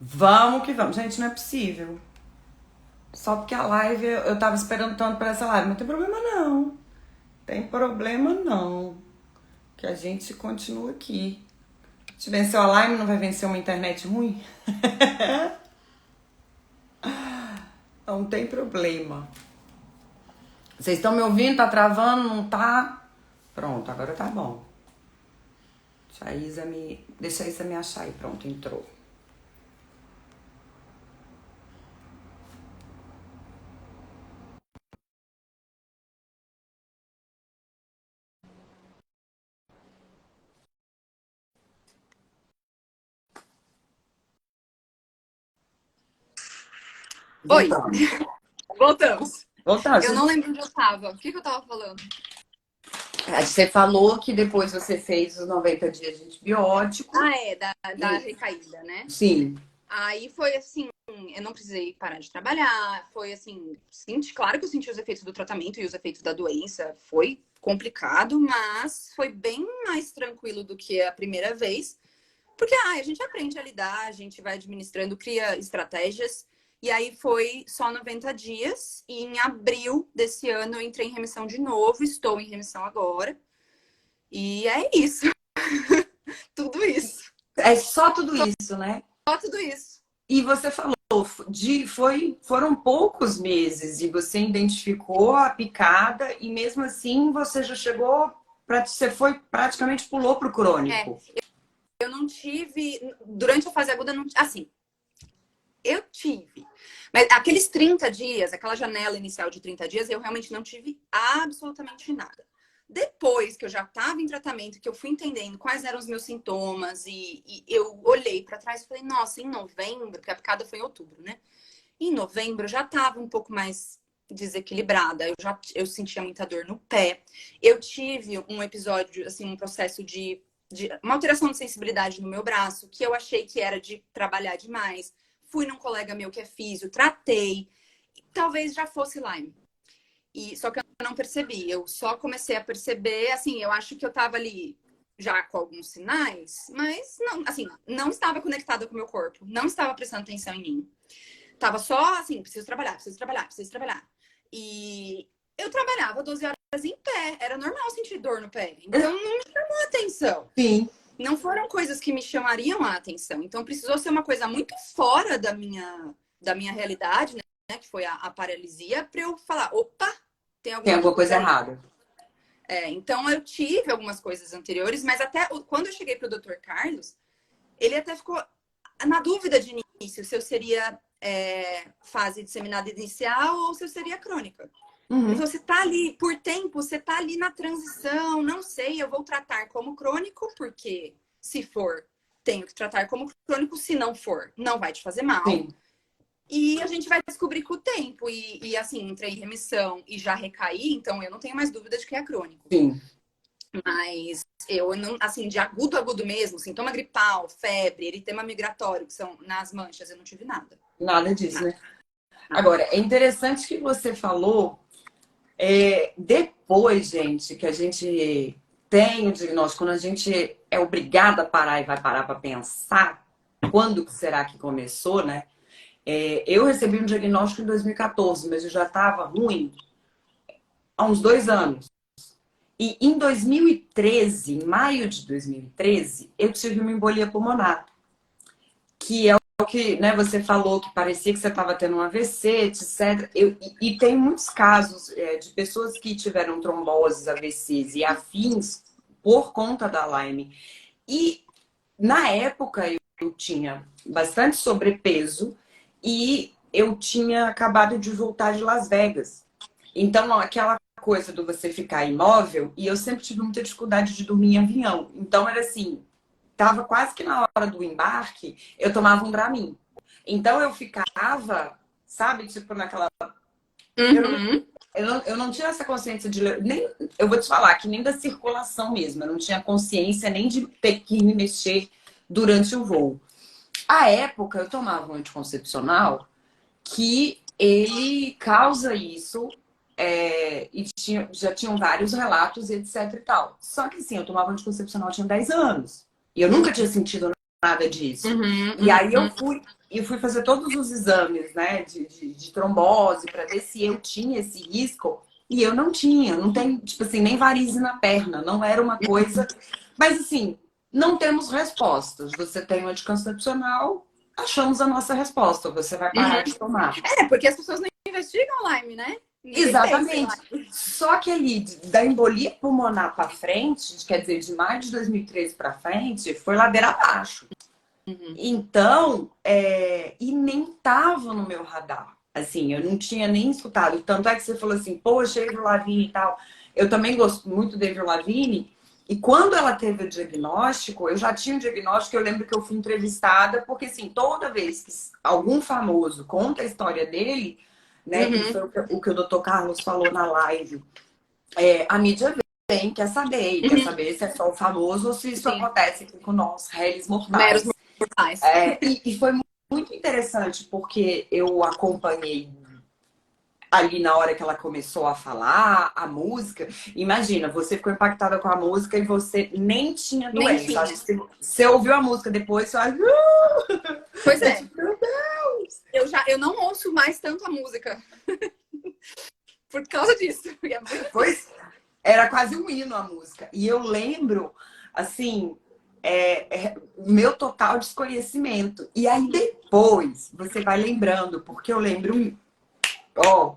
Vamos que vamos. Gente, não é possível. Só porque a live, eu tava esperando tanto pra essa live. Não tem problema não. Tem problema não. Que a gente continua aqui. Se venceu a live, não vai vencer uma internet ruim? Não tem problema. Vocês estão me ouvindo? Tá travando? Não tá? Pronto, agora tá bom. Deixa a Isa me achar aí. Pronto, entrou. Oi, Voltamos. voltamos. Eu Voltamos. não lembro onde eu tava. O que eu tava falando? Você falou que depois você fez os 90 dias de antibiótico. Ah, é, da E, recaída, né? sim. Aí foi assim, eu não precisei parar de trabalhar. Foi assim, claro que eu senti os efeitos do tratamento e os efeitos da doença. Foi complicado, mas foi bem mais tranquilo do que a primeira vez. Porque a gente aprende a lidar, a gente vai administrando, cria estratégias. E aí foi só 90 dias. E em abril desse ano eu entrei em remissão de novo. Estou em remissão agora. E é isso. Tudo isso. É só tudo isso, né? Só tudo isso. E você falou, foram poucos meses e você identificou a picada e mesmo assim você já chegou, você foi praticamente pulou pro É, crônico. eu não tive. Durante a fase aguda, não, assim, eu tive. Mas aqueles 30 dias, aquela janela inicial de 30 dias, eu realmente não tive absolutamente nada. Depois que eu já estava em tratamento, que eu fui entendendo quais eram os meus sintomas, e eu olhei para trás e falei, nossa, em novembro, porque a picada foi em outubro, né? Em novembro eu já estava um pouco mais desequilibrada, eu sentia muita dor no pé. Eu tive um episódio, assim, um processo de uma alteração de sensibilidade no meu braço, que eu achei que era de trabalhar demais. Fui num colega meu que é físio, tratei. Talvez já fosse Lyme. E só que eu não percebi. Eu só comecei a perceber, assim, eu acho que eu tava ali já com alguns sinais, mas não, assim, não estava conectada com o meu corpo, não estava prestando atenção em mim. Tava só assim, preciso trabalhar, preciso trabalhar, preciso trabalhar. E eu trabalhava 12 horas em pé, era normal sentir dor no pé. Então não me chamou a atenção. Sim, Não foram coisas que me chamariam a atenção. Então precisou ser uma coisa muito fora da minha realidade, né? Que foi a paralisia, para eu falar, opa, tem tem alguma alguma coisa coisa aí. errada. Então eu tive algumas coisas anteriores, mas até quando eu cheguei pro Dr. Carlos, ele até ficou na dúvida de início se eu seria fase disseminada inicial ou se eu seria crônica. Ele Uhum. falou, você tá ali, por tempo, você tá ali na transição, não sei, eu vou tratar como crônico, porque se for, tenho que tratar como crônico, se não for, não vai te fazer mal. Sim, E a gente vai descobrir com o tempo. E assim, entrei em remissão e já recaí, então eu não tenho mais dúvida de que é crônico. sim. Mas eu não, assim, de agudo, agudo mesmo, sintoma gripal, febre, eritema migratório, que são nas manchas, eu não tive nada. Nada disso, Nada, né? nada. Agora, é interessante que você falou, depois, gente, que a gente tem o diagnóstico, quando a gente é obrigada a parar e vai parar para pensar quando que será que começou, né? Eu recebi um diagnóstico em 2014, mas eu já estava ruim há uns 2 anos. E em 2013, em maio de 2013, eu tive uma embolia pulmonar, que é o que, né, você falou que parecia que você estava tendo um AVC, etc. E tem muitos casos de pessoas que tiveram tromboses, AVCs e afins por conta da Lyme. E na época eu tinha bastante sobrepeso e eu tinha acabado de voltar de Las Vegas. Então, aquela coisa do você ficar imóvel, e eu sempre tive muita dificuldade de dormir em avião. Então, era assim, tava quase que na hora do embarque, eu tomava um Dramin. Então, eu ficava, sabe, tipo, naquela. Eu não, Uhum. eu não tinha essa consciência de. Nem, eu vou te falar que nem da circulação mesmo. Eu não tinha consciência nem de ter que me mexer durante o voo. À época, eu tomava um anticoncepcional que ele causa isso. E já tinham vários relatos, etc e tal. Só que assim, eu tomava anticoncepcional tinha 10 anos. E eu nunca tinha sentido nada disso. Uhum, E aí eu uhum. fui. e fui fazer todos os exames, né, de trombose, para ver se eu tinha esse risco. E eu não tinha, não tem, tipo assim, nem varize na perna, não era uma coisa. Mas assim, não temos respostas. Você tem um anticoncepcional, achamos a nossa resposta, você vai parar de Uhum. tomar. É, porque as pessoas não investigam Lyme, né? Ninguém pensa em Exatamente. Lyme. Só que ali, da embolia pulmonar para frente, quer dizer, de maio de 2013 para frente, foi ladeira abaixo. Uhum. Então, e nem tava no meu radar. Assim, eu não tinha nem escutado. Tanto é que você falou assim, poxa, Avril Lavigne e tal. Eu também gosto muito da Avril Lavigne. E quando ela teve o diagnóstico, eu já tinha o diagnóstico, eu lembro que eu fui entrevistada, porque assim, toda vez que algum famoso conta a história dele, né, e Uhum. foi o que o Dr. Carlos falou na live, a mídia vem, quer saber, e quer Uhum. saber se é só o famoso ou se isso Sim. acontece aqui com nós, réis Meros mortais. mortais. E foi muito interessante porque eu acompanhei ali na hora que ela começou a falar a música. Imagina, você ficou impactada com a música e você nem tinha Nem doença. Acho tinha. que você ouviu a música depois, você vai. Pois É é. tipo, meu Deus! Eu não ouço mais tanto a música por causa disso. É muito difícil. Pois era quase um hino a música. E eu lembro, assim, meu total desconhecimento. E aí depois você vai lembrando, porque eu lembro, ó,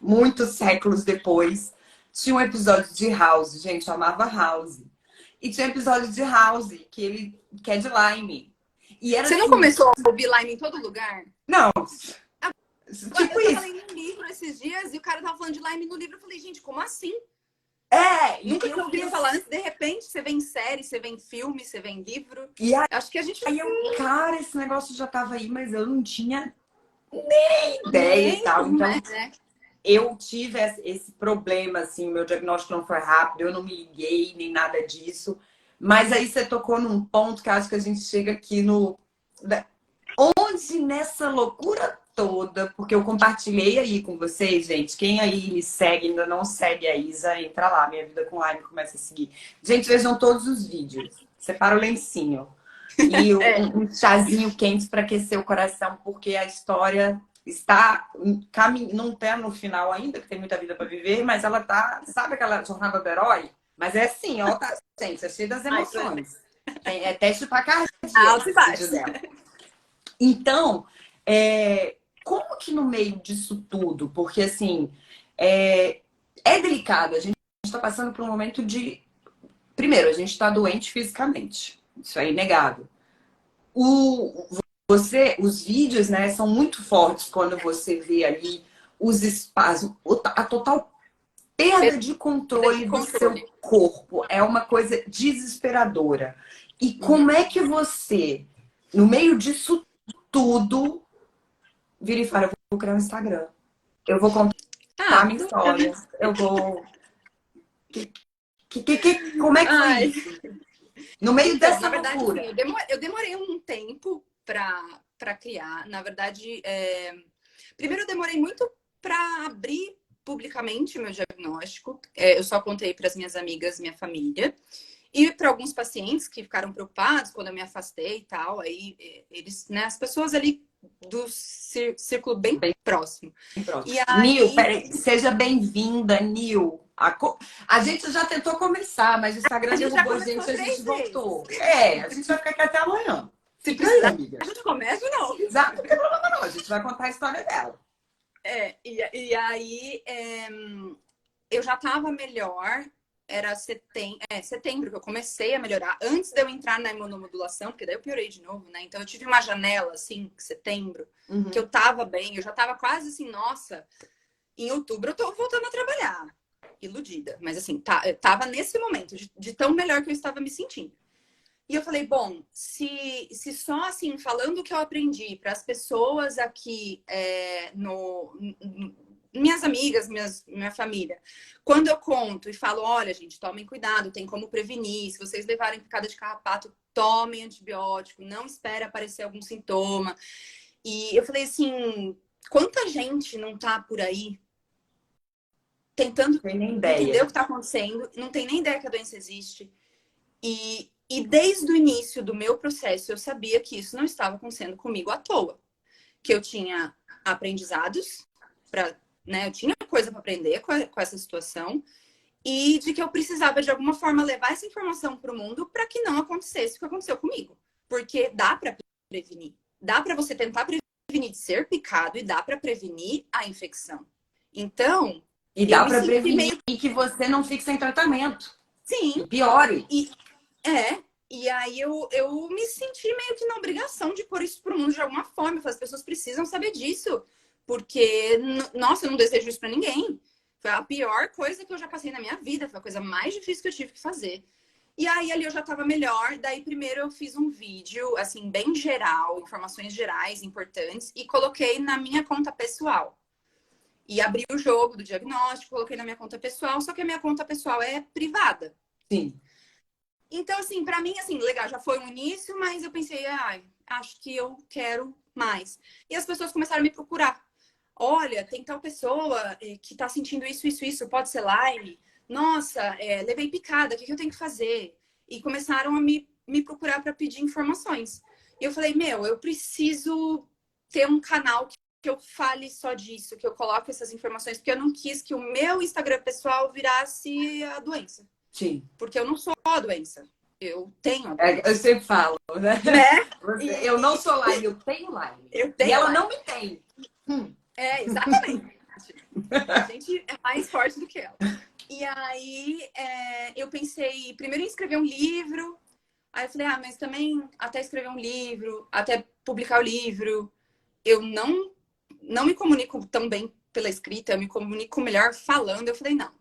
muitos séculos depois, tinha um episódio de House, gente, eu amava House. E tinha um episódio de House que é de Lyme. E era Você não assim, começou a ouvir Lyme em todo lugar? não, tipo Eu tava isso. lendo um livro esses dias e o cara tava falando de Lyme no livro. Eu falei, gente, como assim? E Nunca eu tinha ouvido falar fiz. antes. De repente, você vê em série, você vê em filme, você vê em livro. E Acho que a gente aí eu, cara, esse negócio já tava aí, mas eu não tinha ideia e nem, tal. Então, né? eu tive esse problema, assim, meu diagnóstico não foi rápido, eu não me liguei, nem nada disso. Mas aí você tocou num ponto que acho que a gente chega aqui no. Onde nessa loucura toda, porque eu compartilhei aí com vocês, gente. Quem aí me segue, ainda não segue a Isa, entra lá, Minha Vida com Lyme, começa a seguir. Gente, vejam todos os vídeos. Separa o lencinho. E É. um chazinho quente para aquecer o coração, porque a história está não está no final ainda, que tem muita vida para viver, mas ela tá, sabe aquela jornada do herói? Mas é assim, ó, tá, gente, é cheio das Ai, emoções. É teste para cardíaco alto e esse vídeo baixo. dela. Então, como que no meio disso tudo? Porque assim, é delicado, a gente está passando por um momento de. Primeiro, a gente está doente fisicamente. Isso é inegável. O, os vídeos, né, são muito fortes quando você vê ali os espaços, a total perda de Perda de controle do seu controle. corpo. É uma coisa desesperadora. E como Uhum. é que você, no meio disso tudo, vira e fala, eu vou criar um Instagram. Eu vou contar a Ah, minha dura, né? história. Eu vou. Como é que foi Ai. isso? No meio Então, dessa na verdade, assim, loucura. eu demorei um tempo para criar. Na verdade, primeiro eu demorei muito para abrir publicamente meu diagnóstico. Eu só contei para as minhas amigas, minha família. E para alguns pacientes que ficaram preocupados quando eu me afastei e tal, aí eles, né, as pessoas ali do círculo bem próximo. Pronto. E Nil, aí, peraí, seja bem-vinda, Nil. A gente já tentou começar, mas o a Instagram gente já derrubou começou a gente 3 vezes. voltou. A gente vai ficar aqui até amanhã. Se Fica aí, precisar, amiga. a gente começa de novo. Exato, não tem problema não. A gente vai contar a história dela. E aí, eu já estava melhor, era setembro que eu comecei a melhorar, antes de eu entrar na imunomodulação, porque daí eu piorei de novo, né? Então eu tive uma janela, assim, setembro, que Uhum. eu tava bem, eu já tava quase assim, nossa, em outubro eu tô voltando a trabalhar. Iludida, mas assim, eu tava nesse momento de tão melhor que eu estava me sentindo. E eu falei, bom, se só assim, falando o que eu aprendi para as pessoas aqui, minhas amigas, minha família, quando eu conto e falo, olha, gente, tomem cuidado, tem como prevenir, se vocês levarem picada de carrapato, tomem antibiótico, não espere aparecer algum sintoma. E eu falei assim, quanta gente não tá por aí tentando Não tem nem entender o ideia. que está acontecendo, não tem nem ideia que a doença existe. E E desde o início do meu processo, eu sabia que isso não estava acontecendo comigo à toa. Que eu tinha aprendizados, né, eu tinha coisa para aprender com essa situação, e de que eu precisava, de alguma forma, levar essa informação para o mundo para que não acontecesse o que aconteceu comigo. Porque dá para prevenir. Dá para você tentar prevenir de ser picado e dá para prevenir a infecção. Então, E eu dá me para senti prevenir meio... que você não fique sem tratamento. Sim, E piore. e e aí eu me senti meio que na obrigação de pôr isso pro mundo de alguma forma. As pessoas precisam saber disso. Porque, nossa, eu não desejo isso pra ninguém. Foi a pior coisa que eu já passei na minha vida. Foi a coisa mais difícil que eu tive que fazer. E aí ali eu já tava melhor. Daí primeiro eu fiz um vídeo, assim, bem geral, informações gerais, importantes, e coloquei na minha conta pessoal. E abri o jogo do diagnóstico, coloquei na minha conta pessoal, só que a minha conta pessoal é privada. Sim. Então, assim, pra mim, assim, legal, já foi um início, mas eu pensei, acho que eu quero mais. E as pessoas começaram a me procurar. Olha, tem tal pessoa que tá sentindo isso, pode ser Lyme? Nossa, levei picada, o que eu tenho que fazer? E começaram a me procurar para pedir informações. E eu falei, meu, eu preciso ter um canal que eu fale só disso, que eu coloque essas informações, porque eu não quis que o meu Instagram pessoal virasse a doença. Sim. Porque eu não sou a doença. Eu tenho a Eu doença. sempre falo, né? Né? Eu não sou Lyme, eu tenho Lyme. Eu E tenho ela Lyme. não me tem. Exatamente. A gente é mais forte do que ela. E aí eu pensei primeiro em escrever um livro. Aí eu falei, mas também até escrever um livro, até publicar o livro, eu não me comunico tão bem pela escrita, eu me comunico melhor falando. Eu falei, não.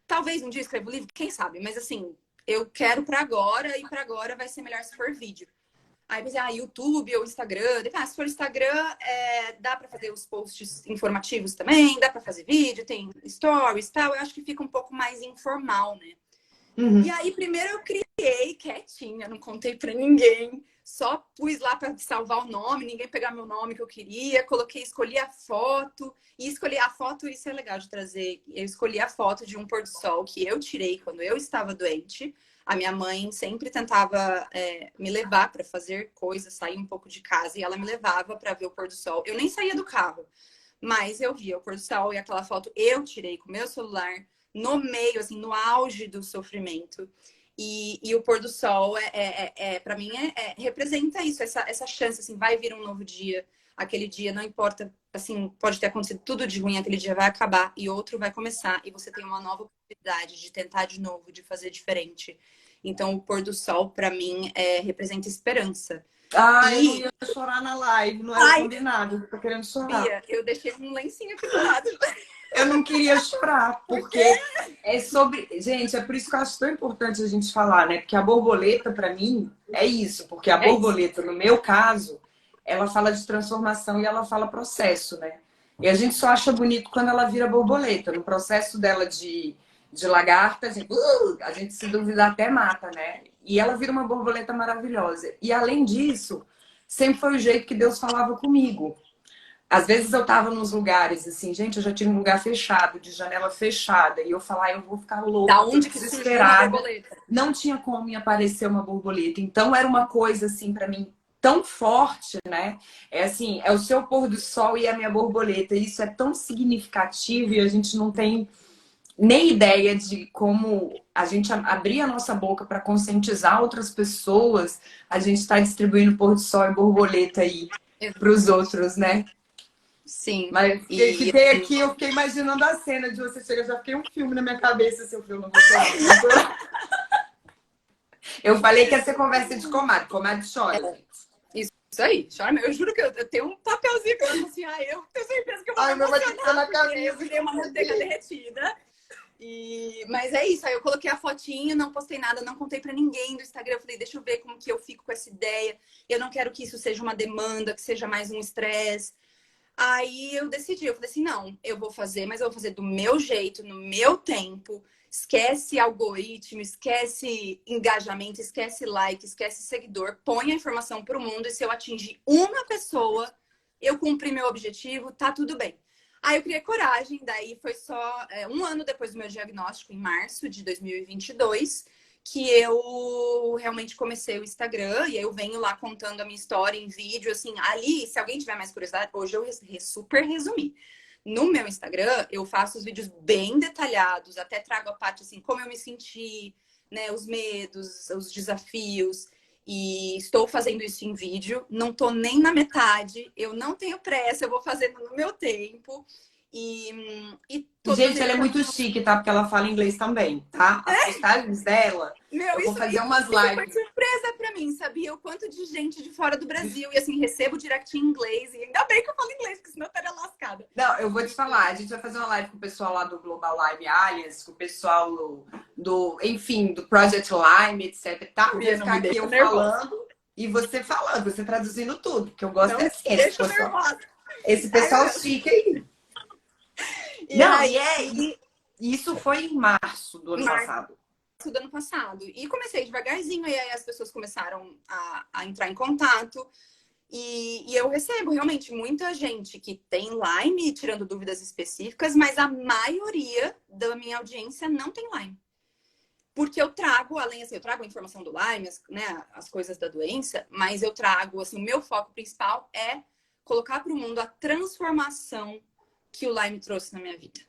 Talvez um dia escreva o livro, quem sabe, mas assim, eu quero para agora e para agora vai ser melhor se for vídeo. Aí pensei, YouTube ou Instagram. Se for Instagram, dá para fazer os posts informativos também, dá para fazer vídeo, tem stories e tal. Eu acho que fica um pouco mais informal, né? E aí, primeiro eu criei quietinha, não contei para ninguém. Só pus lá para salvar o nome, ninguém pegar meu nome que eu queria. Escolhi a foto. E escolhi a foto, isso é legal de trazer. Eu escolhi a foto de um pôr do sol que eu tirei quando eu estava doente. A minha mãe sempre tentava me levar para fazer coisas, sair um pouco de casa, e ela me levava para ver o pôr do sol. Eu nem saía do carro, mas eu via o pôr do sol e aquela foto eu tirei com o meu celular no meio, assim, no auge do sofrimento. E o pôr do sol para mim representa isso, essa chance, assim, vai vir um novo dia. Aquele dia, não importa, assim, pode ter acontecido tudo de ruim, aquele dia vai acabar e outro vai começar e você tem uma nova oportunidade de tentar de novo, de fazer diferente. Então, o pôr do sol, para mim, representa esperança. Eu não E, ia chorar na live, não era combinado. Eu tô querendo chorar. Bia, eu deixei um lencinho aqui do lado. Eu não queria chorar, porque é sobre. Gente, é por isso que eu acho tão importante a gente falar, né? Porque a borboleta, para mim, é isso. Porque a É isso. borboleta, no meu caso, ela fala de transformação e ela fala processo, né? E a gente só acha bonito quando ela vira borboleta. No processo dela de lagarta, a gente se duvidar até mata, né? E ela vira uma borboleta maravilhosa. E além disso, sempre foi o jeito que Deus falava comigo. Às vezes eu tava nos lugares assim, gente, eu já tive um lugar fechado, de janela fechada, e eu falar, eu vou ficar Da louca, tô onde que surgiu uma desesperada. borboleta? Não tinha como me aparecer uma borboleta. Então era uma coisa assim para mim tão forte, né? É assim, é o seu pôr do sol e a minha borboleta. Isso é tão significativo e a gente não tem nem ideia de como a gente abrir a nossa boca para conscientizar outras pessoas, a gente está distribuindo pôr do sol e borboleta aí para os outros, né? Sim. Mas E fiquei aqui, eu fiquei imaginando a cena de você chegar, já fiquei um filme na minha cabeça, seu filme, não vou chorar. Não vou chorar. Eu falei que ia ser conversa de comadre chora, gente. isso aí, chora. Eu juro que eu tenho um papelzinho que eu falo assim, eu tenho certeza que eu vou me Ai, meu vai ter que ser emocionar, na porque eu camisa. virei uma manteiga derretida. Mas é isso, aí eu coloquei a fotinho, não postei nada, não contei pra ninguém do Instagram. Eu falei, deixa eu ver como que eu fico com essa ideia. Eu não quero que isso seja uma demanda, que seja mais um estresse. Aí eu decidi, eu falei assim, não, eu vou fazer, mas eu vou fazer do meu jeito, no meu tempo. Esquece algoritmo, esquece engajamento, esquece like, esquece seguidor. Põe a informação para o mundo e se eu atingir uma pessoa, eu cumpri meu objetivo, tá tudo bem. Aí eu criei coragem, daí foi só um ano depois do meu diagnóstico, em março de 2022, que eu realmente comecei o Instagram. E aí eu venho lá contando a minha história em vídeo, assim. Ali, se alguém tiver mais curiosidade, hoje eu super resumi. No meu Instagram, eu faço os vídeos bem detalhados, até trago a parte, assim, como eu me senti, né, os medos, os desafios. E estou fazendo isso em vídeo, não tô nem na metade, eu não tenho pressa, eu vou fazendo no meu tempo. E todos os Gente, ela vídeos é muito chique, tá? Porque ela fala inglês também, tá? As postagens dela, Meu, eu vou isso, fazer umas isso foi lives. surpresa pra mim, sabia? O quanto de gente de fora do Brasil. E assim, recebo direct em inglês. E ainda bem que eu falo inglês, porque senão eu estaria lascada. Não, eu vou te falar, a gente vai fazer uma live com o pessoal lá do Global Lime Alliance, com o pessoal enfim, do Project Lime, etc e tal. Vai Bia, não ficar me aqui deixa eu nervosa. falando e você falando, você traduzindo tudo, porque eu gosto Não é me assim, deixa nervosa. esse Ai, meu pessoal Deus. chique aí. E Não, aí, e isso foi em março do ano março passado. do ano passado. E comecei devagarzinho, e aí as pessoas começaram a entrar em contato. E eu recebo realmente muita gente que tem Lyme, tirando dúvidas específicas, mas a maioria da minha audiência não tem Lyme. Porque eu trago, além assim, eu trago a informação do Lyme, as coisas da doença, mas eu trago, assim, o meu foco principal é colocar para o mundo a transformação que o Lyme trouxe na minha vida.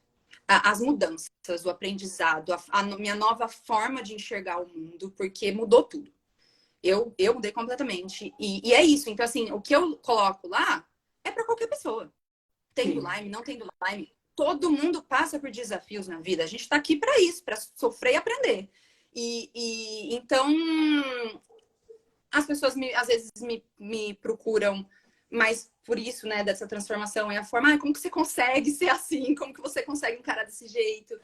As mudanças, o aprendizado, a minha nova forma de enxergar o mundo, porque mudou tudo. Eu mudei completamente. E é isso. Então, assim, o que eu coloco lá é para qualquer pessoa. Tendo Sim. Lyme, não tendo Lyme. Todo mundo passa por desafios na vida. A gente está aqui para isso, para sofrer e aprender. Então, as pessoas às vezes me procuram, mas por isso, né, dessa transformação é a forma, como que você consegue ser assim? Como que você consegue encarar desse jeito?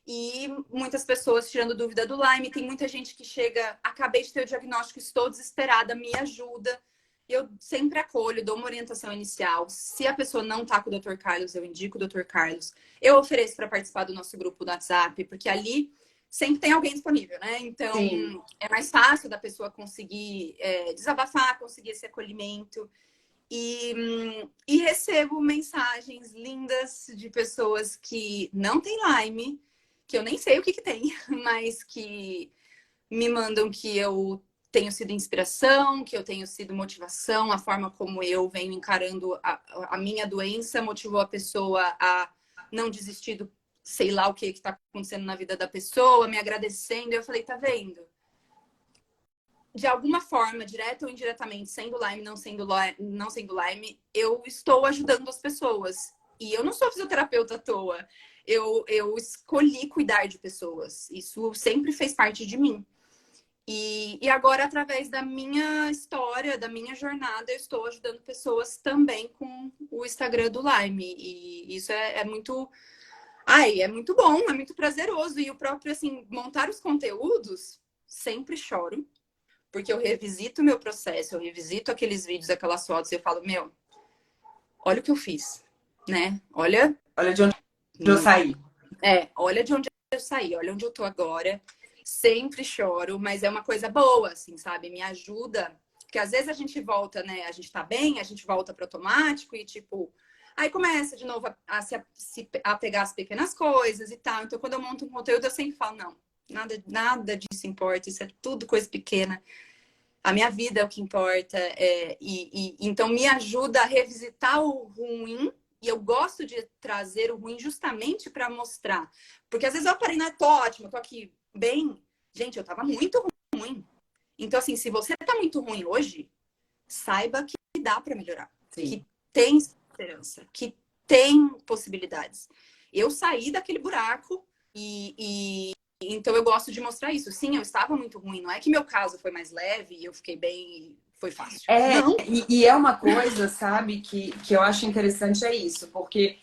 E muitas pessoas tirando dúvida do Lyme. Tem muita gente que chega, acabei de ter o diagnóstico, estou desesperada, me ajuda. Eu sempre acolho, dou uma orientação inicial. Se a pessoa não está com o Dr. Carlos, eu indico o Dr. Carlos. Eu ofereço para participar do nosso grupo do WhatsApp, porque ali sempre tem alguém disponível, né? Então, Sim. é mais fácil da pessoa conseguir desabafar, conseguir esse acolhimento. E recebo mensagens lindas de pessoas que não têm Lyme, que eu nem sei o que tem, mas que me mandam que eu tenho sido inspiração, que eu tenho sido motivação, a forma como eu venho encarando a minha doença motivou a pessoa a não desistir do sei lá o que está acontecendo na vida da pessoa, me agradecendo. E eu falei, tá vendo? De alguma forma, direta ou indiretamente, sendo Lyme, não sendo Lyme, eu estou ajudando as pessoas. E eu não sou fisioterapeuta à toa. Eu escolhi cuidar de pessoas. Isso sempre fez parte de mim. E agora, através da minha história, da minha jornada, eu estou ajudando pessoas também com o Instagram do Lyme. E isso é muito... Ai, é muito bom, é muito prazeroso. E o próprio, assim, montar os conteúdos, sempre choro. Porque eu revisito o meu processo, eu revisito aqueles vídeos, aquelas fotos, e eu falo, meu, olha o que eu fiz, né? Olha... Olha de onde eu saí. Olha de onde eu saí, olha onde eu tô agora. Sempre choro, mas é uma coisa boa, assim, sabe? Me ajuda. Porque às vezes a gente volta, né? A gente tá bem, a gente volta pro automático e, tipo... Aí começa de novo a pegar as pequenas coisas e tal. Então, quando eu monto um conteúdo, eu sempre falo, não, nada disso importa. Isso é tudo coisa pequena. A minha vida é o que importa. Então, me ajuda a revisitar o ruim. E eu gosto de trazer o ruim justamente para mostrar. Porque às vezes eu parei, né? Tô ótima, tô aqui bem. Gente, eu tava muito ruim. Então, assim, se você tá muito ruim hoje, saiba que dá para melhorar. Sim. Que tem esperança. Que tem possibilidades. Eu saí daquele buraco então eu gosto de mostrar isso. Sim, eu estava muito ruim. Não é que meu caso foi mais leve e eu fiquei bem, foi fácil. Não. E é uma coisa, sabe, que eu acho interessante é isso, porque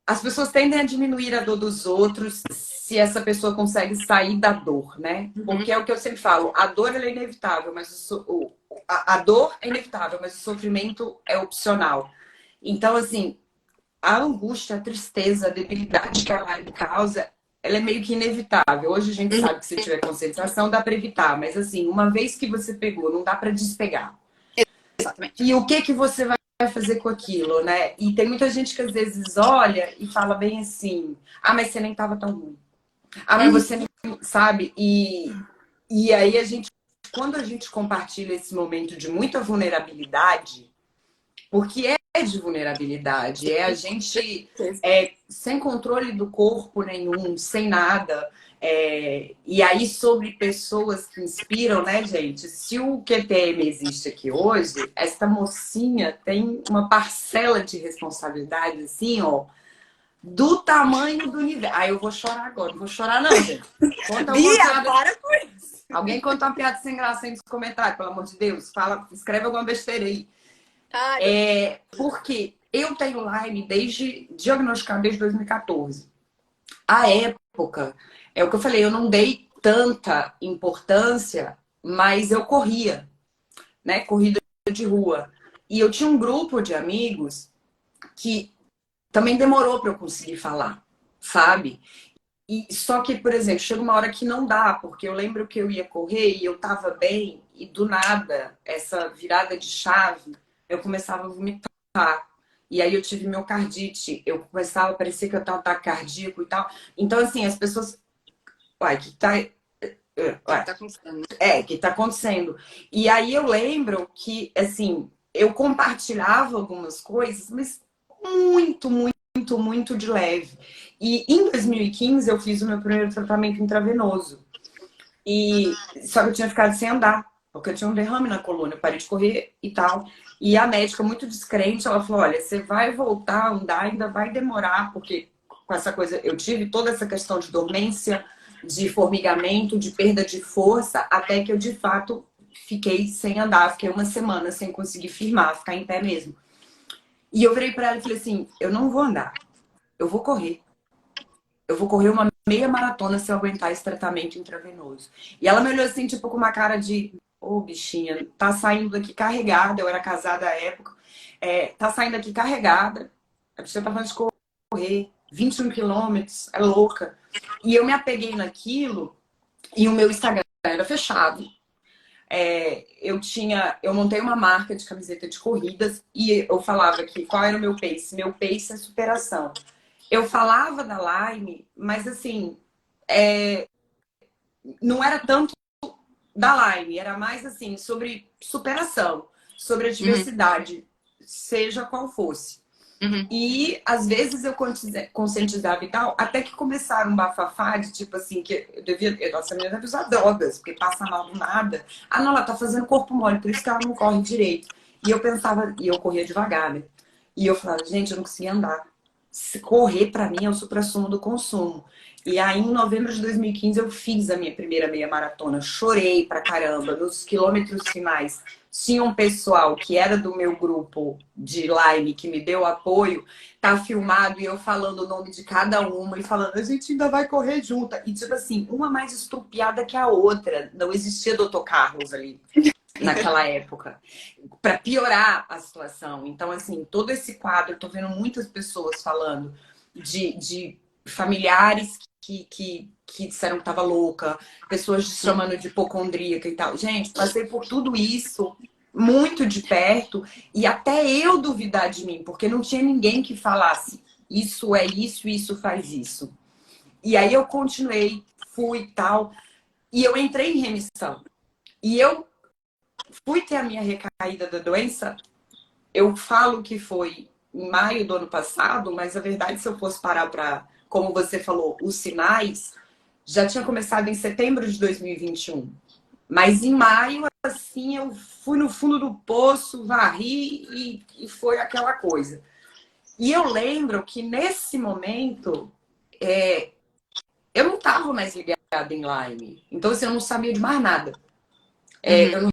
as pessoas tendem a diminuir a dor dos outros se essa pessoa consegue sair da dor, né? Porque é o que eu sempre falo, a dor ela é inevitável, mas a dor é inevitável, mas o sofrimento é opcional. Então, assim, a angústia, a tristeza, a debilidade que a live causa, ela é meio que inevitável. Hoje a gente sabe que se tiver conscientização dá para evitar, mas assim, uma vez que você pegou, não dá para despegar. Exatamente. E o que que você vai fazer com aquilo, né? E tem muita gente que às vezes olha e fala bem assim: "Ah, mas você nem tava tão ruim. Ah, mas você nem sabe". E aí quando a gente compartilha esse momento de muita vulnerabilidade, porque é de vulnerabilidade, é a gente sem controle do corpo nenhum, sem nada. E aí, sobre pessoas que inspiram, né, gente? Se o QTM existe aqui hoje, essa mocinha tem uma parcela de responsabilidade, assim, ó, do tamanho do universo. Aí eu vou chorar agora. Não vou chorar, não, gente. Conta uma Bia, piada. para com isso! Alguém conta uma piada sem graça aí nos comentários, pelo amor de Deus. Fala, escreve alguma besteira aí. Ai, meu Deus. Porque eu tenho Lyme desde diagnosticado desde 2014. A época, é o que eu falei, eu não dei tanta importância, mas eu corria, né? Corrida de rua. E eu tinha um grupo de amigos que também demorou para eu conseguir falar, sabe? E só que, por exemplo, chega uma hora que não dá, porque eu lembro que eu ia correr e eu tava bem, e do nada, essa virada de chave, eu começava a vomitar. E aí eu tive miocardite, eu começava a parecer que eu tava ataque cardíaco e tal. Então, assim, as pessoas. Uai, que tá. O que Ué, tá acontecendo? que tá acontecendo? E aí eu lembro que, assim, eu compartilhava algumas coisas, mas muito de leve. E em 2015 eu fiz o meu primeiro tratamento intravenoso. Só que eu tinha ficado sem andar, porque eu tinha um derrame na coluna, eu parei de correr e tal. E a médica, muito descrente, ela falou: olha, você vai voltar a andar, ainda vai demorar, porque com essa coisa, eu tive toda essa questão de dormência, de formigamento, de perda de força, até que eu de fato fiquei sem andar, fiquei uma semana sem conseguir firmar, ficar em pé mesmo. E eu virei para ela e falei assim: eu não vou andar, eu vou correr. Eu vou correr uma meia maratona se eu aguentar esse tratamento intravenoso. E ela me olhou assim, tipo, com uma cara de: ô, bichinha, tá saindo daqui carregada. Eu era casada à época. Tá saindo daqui carregada. A bichinha tá falando de correr 21 quilômetros, é louca. E eu me apeguei naquilo e o meu Instagram era fechado. Eu montei uma marca de camiseta de corridas e eu falava que qual era o meu pace? Meu pace é superação. Eu falava da Lyme, mas assim, não era tanto da Lyme, era mais assim, sobre superação, sobre a Uhum, diversidade, seja qual fosse. uhum. E às vezes eu conscientizava e tal, até que começaram um bafafá de tipo assim, que eu devia. Nossa, menina deve usar drogas, porque passa mal do nada. Ah, não, ela tá fazendo corpo mole, por isso que ela não corre direito. E eu pensava, e eu corria devagar, né? E eu falava, gente, eu não conseguia andar. Correr para mim é o suprassumo do consumo. E aí, em novembro de 2015, eu fiz a minha primeira meia maratona. Chorei pra caramba. Nos quilômetros finais, tinha um pessoal que era do meu grupo de live que me deu apoio. Tá filmado e eu falando o nome de cada uma e falando, a gente ainda vai correr junta. E tipo assim, uma mais estrupiada que a outra. Não existia Dr. Carlos ali naquela época, para piorar a situação. Então, assim, todo esse quadro, eu tô vendo muitas pessoas falando de familiares que disseram que tava louca, pessoas chamando de hipocondríaca e tal. Gente, passei por tudo isso muito de perto e até eu duvidar de mim, porque não tinha ninguém que falasse isso é isso, isso faz isso. E aí eu continuei, fui tal, e eu entrei em remissão. E eu fui ter a minha recaída da doença, eu falo que foi em maio do ano passado, mas a verdade, se eu fosse parar para, como você falou, os sinais, já tinha começado em setembro de 2021. Mas em maio, assim, eu fui no fundo do poço, varri e foi aquela coisa. E eu lembro que nesse momento, eu não estava mais ligada em Lyme. Então, assim, eu não sabia de mais nada. Uhum, Eu não,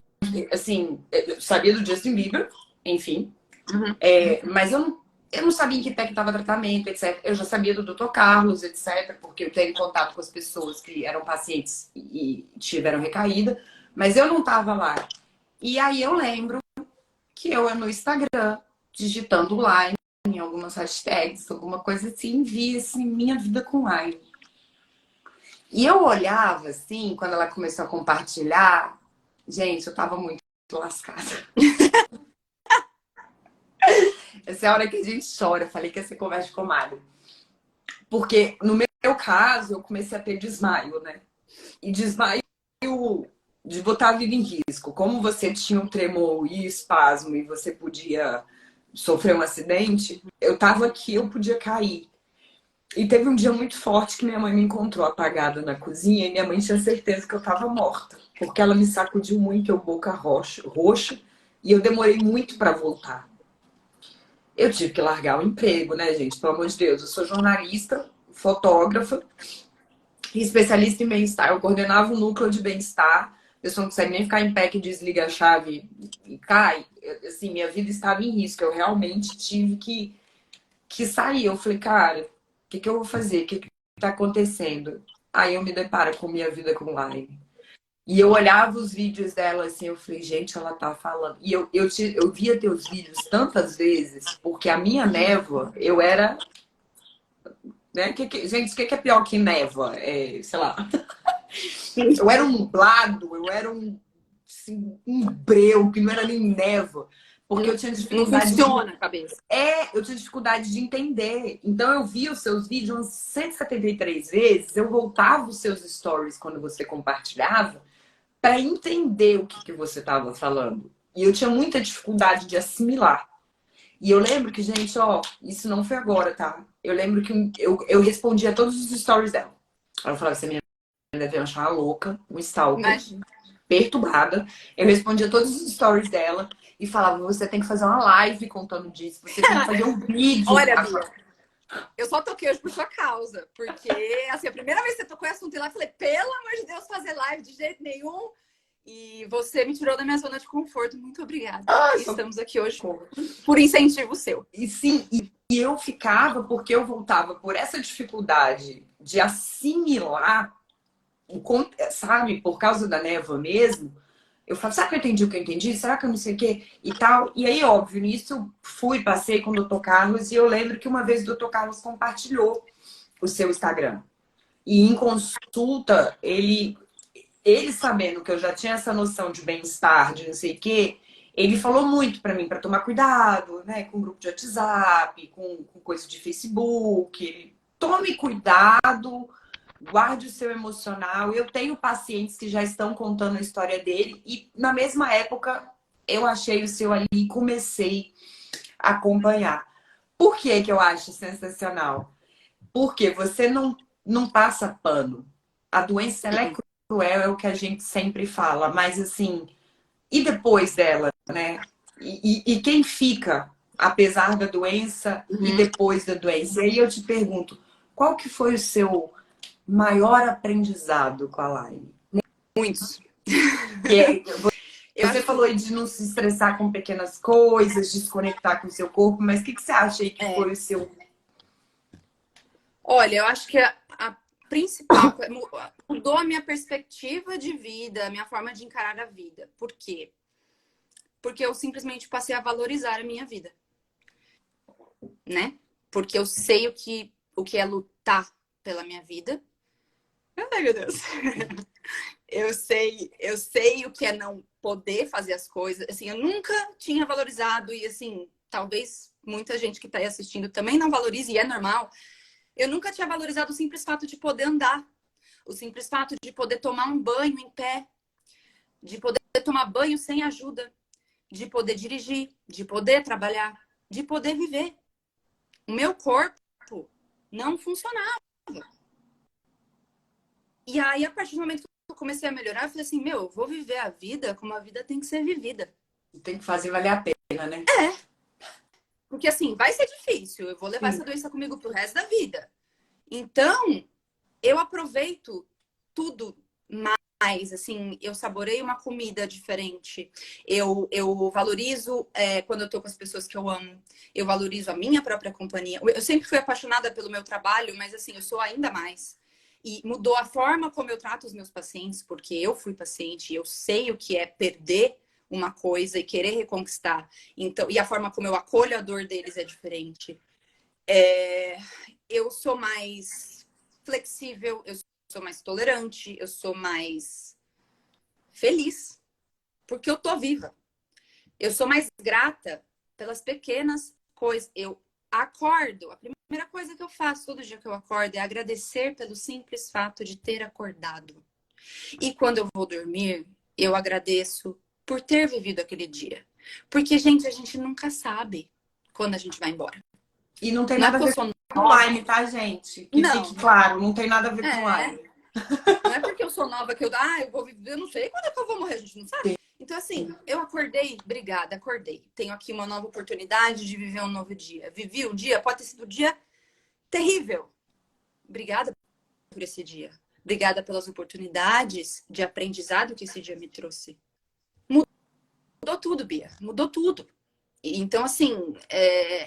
assim, eu sabia do Justin Bieber, enfim, uhum. mas eu não sabia em que pé que estava tratamento, etc. Eu já sabia do Dr. Carlos, etc., porque eu tenho contato com as pessoas que eram pacientes e tiveram recaída, mas eu não estava lá. E aí eu lembro que eu no Instagram, digitando Lyme, em algumas hashtags, alguma coisa assim, vi assim, minha vida com Lyme. E eu olhava assim, quando ela começou a compartilhar, gente, eu tava muito lascada. Essa é a hora que a gente chora. Eu falei que ia ser conversa de comadre. Porque no meu caso, eu comecei a ter desmaio, né? E desmaio de botar a vida em risco. Como você tinha um tremor e espasmo e você podia sofrer um acidente, eu tava aqui, eu podia cair. E teve um dia muito forte que minha mãe me encontrou apagada na cozinha e minha mãe tinha certeza que eu tava morta. Porque ela me sacudiu muito, eu boca roxa, e eu demorei muito para voltar. Eu tive que largar o emprego, né, gente? Pelo amor de Deus, eu sou jornalista, fotógrafa, especialista em bem-estar. Eu coordenava um núcleo de bem-estar. A pessoa não consegue nem ficar em pé que desliga a chave e cai. Assim, minha vida estava em risco. Eu realmente tive que sair. Eu falei, cara, o que eu vou fazer? O que tá acontecendo? Aí eu me deparo com minha vida com Lyme. E eu olhava os vídeos dela assim, eu falei, gente, ela tá falando. E eu via teus vídeos tantas vezes, porque a minha névoa, eu era. Né? Gente, o que é pior que névoa? É, sei lá. Eu era um nublado, eu era assim, um breu, que não era nem névoa. Porque Não, eu tinha não dificuldade funciona a cabeça. eu tinha dificuldade de entender. Então eu via os seus vídeos umas 173 vezes, eu voltava os seus stories quando você compartilhava para entender o que você estava falando. E eu tinha muita dificuldade de assimilar. E eu lembro que, gente, ó, isso não foi agora, tá? Eu lembro que eu respondia todos os stories dela. Ela falava, você me deve achar uma louca, um stalker, Imagina. perturbada. Eu respondia todos os stories dela e falava, você tem que fazer uma live contando disso, você tem que fazer um vídeo. Olha, Bia, eu só toquei hoje por sua causa. Porque, assim, a primeira vez que você tocou esse assunto lá, eu falei, pelo amor de Deus, fazer live de jeito nenhum. E você me tirou da minha zona de conforto. Muito obrigada. Ah, Estamos aqui hoje por incentivo seu. e sim, e eu ficava, porque eu voltava por essa dificuldade de assimilar, sabe, por causa da névoa mesmo. Eu falo, será que eu entendi o que eu entendi? Será que eu não sei o quê? E tal. E aí, óbvio, nisso fui, passei com o Dr. Carlos e eu lembro que uma vez o Dr. Carlos compartilhou o seu Instagram. E em consulta, ele sabendo que eu já tinha essa noção de bem-estar, de não sei o quê, ele falou muito pra mim, pra tomar cuidado, né, com grupo de WhatsApp, com coisa de Facebook. Tome cuidado, guarde o seu emocional. Eu tenho pacientes que já estão contando a história dele e na mesma época eu achei o seu ali e comecei a acompanhar. Por que que eu acho sensacional? Porque você não passa pano. A doença ela é cruel, é o que a gente sempre fala, mas assim, e depois dela, né? E quem fica, apesar da doença e Uhum. depois da doença? E aí eu te pergunto, qual que foi o seu maior aprendizado com a Lyme? Muitos. Que é, Eu você acho que, falou aí de não se estressar com pequenas coisas, desconectar com o seu corpo, mas o que você acha aí que é, foi o seu. olha, eu acho que a principal mudou a minha perspectiva de vida, a minha forma de encarar a vida. Por quê? Porque eu simplesmente passei a valorizar a minha vida, né? Porque eu sei o que é lutar pela minha vida. Ai, meu Deus. Eu sei o que é não poder fazer as coisas. Assim, eu nunca tinha valorizado e assim, talvez muita gente que está aí assistindo também não valorize e é normal. Eu nunca tinha valorizado o simples fato de poder andar, o simples fato de poder tomar um banho em pé, de poder tomar banho sem ajuda, de poder dirigir, de poder trabalhar, de poder viver. O meu corpo não funcionava. E aí, a partir do momento que eu comecei a melhorar, eu falei assim, meu, eu vou viver a vida como a vida tem que ser vivida. Tem que fazer valer a pena, né? Porque assim, vai ser difícil. Eu vou levar Sim. essa doença comigo pro resto da vida. Então, eu aproveito tudo mais, assim, eu saboreio uma comida diferente. Eu valorizo quando eu tô com as pessoas que eu amo. Eu valorizo a minha própria companhia. Eu sempre fui apaixonada pelo meu trabalho, mas assim, eu sou ainda mais. E mudou a forma como eu trato os meus pacientes, porque eu fui paciente e eu sei o que é perder uma coisa e querer reconquistar. Então, e a forma como eu acolho a dor deles é diferente. Eu sou mais flexível, eu sou mais tolerante, eu sou mais feliz, porque eu tô viva. Eu sou mais grata pelas pequenas coisas. Eu acordo, a primeira coisa que eu faço todo dia que eu acordo é agradecer pelo simples fato de ter acordado. E quando eu vou dormir, eu agradeço por ter vivido aquele dia. Porque, gente, a gente nunca sabe quando a gente vai embora. E não tem Não é nada a porque eu ver sou com nova. Lyme, tá, gente? Que fique Não. claro, não tem nada a ver com É. Lyme. Não é porque eu sou nova que eu vou viver, eu não sei quando é que eu vou morrer, a gente não sabe. Então, assim, eu acordei, obrigada, acordei. Tenho aqui uma nova oportunidade de viver um novo dia. Vivi um dia, pode ter sido um dia terrível. Obrigada por esse dia. Obrigada pelas oportunidades de aprendizado que esse dia me trouxe. Mudou tudo, Bia. Mudou tudo. Então, assim,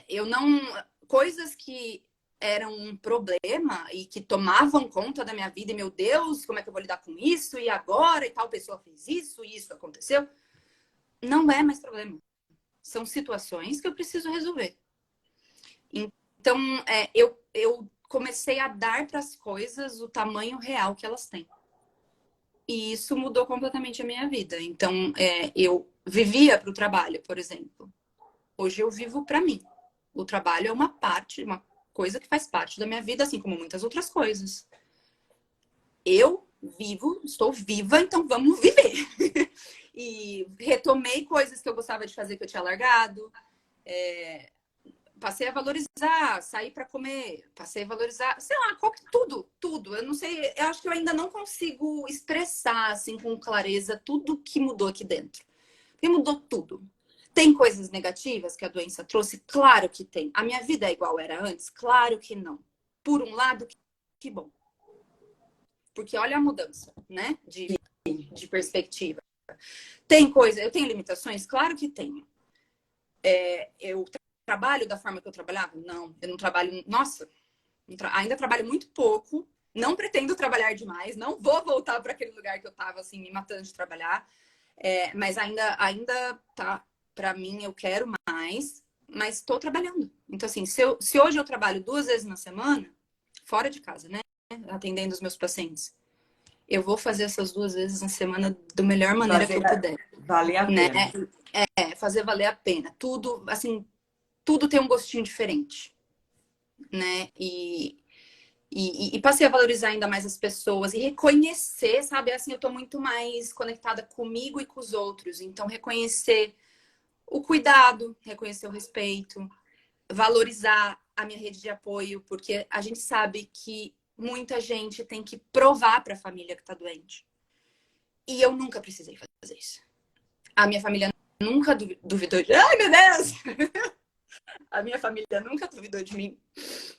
eu não. Coisas que eram um problema e que tomavam conta da minha vida, e meu Deus, como é que eu vou lidar com isso? E agora? E tal pessoa fez isso, e isso aconteceu. Não é mais problema. São situações que eu preciso resolver. Então, eu comecei a dar para as coisas o tamanho real que elas têm. E isso mudou completamente a minha vida. Então, eu vivia para o trabalho, por exemplo. Hoje eu vivo para mim. O trabalho é uma parte, uma coisa que faz parte da minha vida, assim como muitas outras coisas. Eu vivo, estou viva, então vamos viver. E retomei coisas que eu gostava de fazer que eu tinha largado. Passei a valorizar, sair para comer, passei a valorizar, sei lá, tudo, tudo. Eu não sei, eu acho que eu ainda não consigo expressar assim com clareza tudo que mudou aqui dentro. Porque mudou tudo. Tem coisas negativas que a doença trouxe? Claro que tem. A minha vida é igual era antes? Claro que não. Por um lado, que bom. Porque olha a mudança, né? De perspectiva. Tem coisa, eu tenho limitações? Claro que tenho. Eu trabalho da forma que eu trabalhava? Não, eu não trabalho. Nossa, ainda trabalho muito pouco. Não pretendo trabalhar demais. Não vou voltar para aquele lugar que eu estava assim, me matando de trabalhar. Mas ainda tá. Para mim, eu quero mais, mas estou trabalhando. Então, assim, se hoje eu trabalho 2 vezes na semana, fora de casa, né? Atendendo os meus pacientes, eu vou fazer essas 2 vezes na semana da melhor maneira que eu puder. Valer a Né? pena. Fazer valer a pena. Tudo, assim, tudo tem um gostinho diferente, né? E passei a valorizar ainda mais as pessoas e reconhecer, sabe? Assim, eu tô muito mais conectada comigo e com os outros. Então, reconhecer o cuidado, reconhecer o respeito, valorizar a minha rede de apoio, porque a gente sabe que muita gente tem que provar para a família que tá doente. E eu nunca precisei fazer isso. A minha família nunca duvidou de... Ai, meu Deus! A minha família nunca duvidou de mim.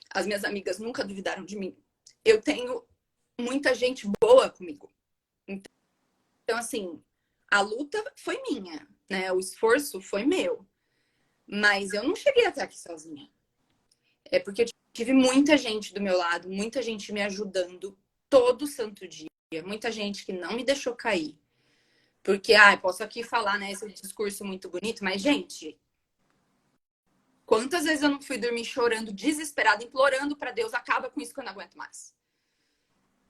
As minhas amigas nunca duvidaram de mim. Eu tenho muita gente boa comigo. Então, assim, a luta foi minha, né? O esforço foi meu. Mas eu não cheguei até aqui sozinha. É porque eu tive muita gente do meu lado, muita gente me ajudando todo santo dia. Muita gente que não me deixou cair. Porque, posso aqui falar, né, esse discurso muito bonito, mas, gente, quantas vezes eu não fui dormir chorando, desesperada, implorando para Deus, acaba com isso que eu não aguento mais.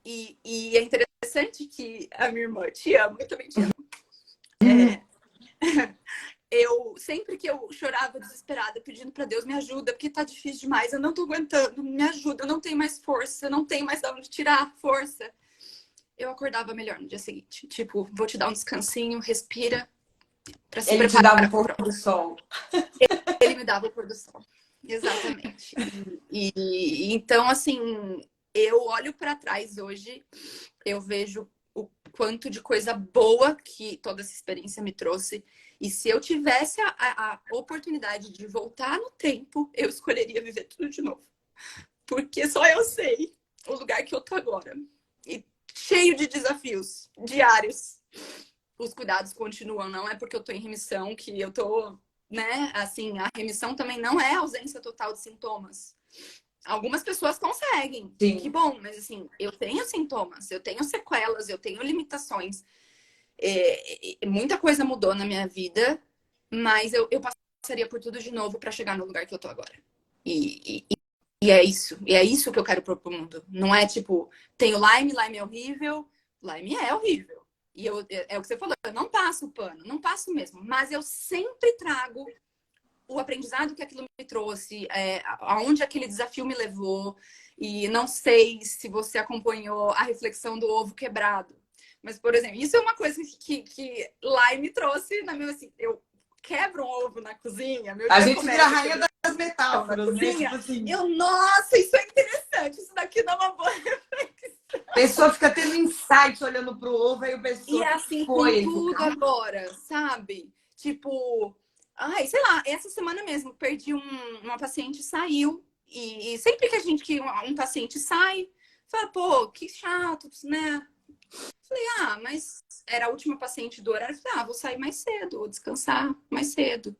E é interessante que a minha irmã te ama, eu também te amo. Eu sempre que eu chorava desesperada, pedindo para Deus me ajuda, porque tá difícil demais, eu não tô aguentando, me ajuda, eu não tenho mais força, eu não tenho mais de onde tirar força. Eu acordava melhor no dia seguinte. Tipo, vou te dar um descansinho, respira para se Ele te dava preparar um pro pouco do próximo. sol. Ele me dava o pôr do sol. Exatamente. Então, assim, eu olho para trás hoje, eu vejo o quanto de coisa boa que toda essa experiência me trouxe. E se eu tivesse a oportunidade de voltar no tempo, eu escolheria viver tudo de novo. Porque só eu sei o lugar que eu tô agora. E cheio de desafios diários. Os cuidados continuam, não é porque eu tô em remissão que eu tô, né? Assim, a remissão também não é ausência total de sintomas. Algumas pessoas conseguem, Sim. que bom, mas assim, eu tenho sintomas, eu tenho sequelas, eu tenho limitações. Muita coisa mudou na minha vida, mas eu passaria por tudo de novo para chegar no lugar que eu tô agora. E é isso. E é isso que eu quero propor pro mundo. Não é tipo, tenho Lyme é horrível. Lyme é horrível. E é o que você falou, eu não passo o pano, não passo mesmo. Mas eu sempre trago o aprendizado que aquilo me trouxe, aonde aquele desafio me levou. E não sei se você acompanhou a reflexão do ovo quebrado. Mas, por exemplo, isso é uma coisa que lá me trouxe na minha, assim, eu quebro um ovo na cozinha, meu A dia gente vira a começa rainha das na metáforas, né? cozinha, Tipo assim, nossa, isso é interessante, isso daqui dá uma boa. a pessoa fica tendo insight olhando pro ovo, aí o E pessoa, é o que que assim com foi? Ele falou, tudo calma. agora, sabe? Tipo, ai, sei lá, essa semana mesmo perdi uma paciente, saiu. E sempre que um paciente sai, fala, pô, que chato, né? Falei, mas era a última paciente do horário. Falei, vou sair mais cedo, vou descansar mais cedo.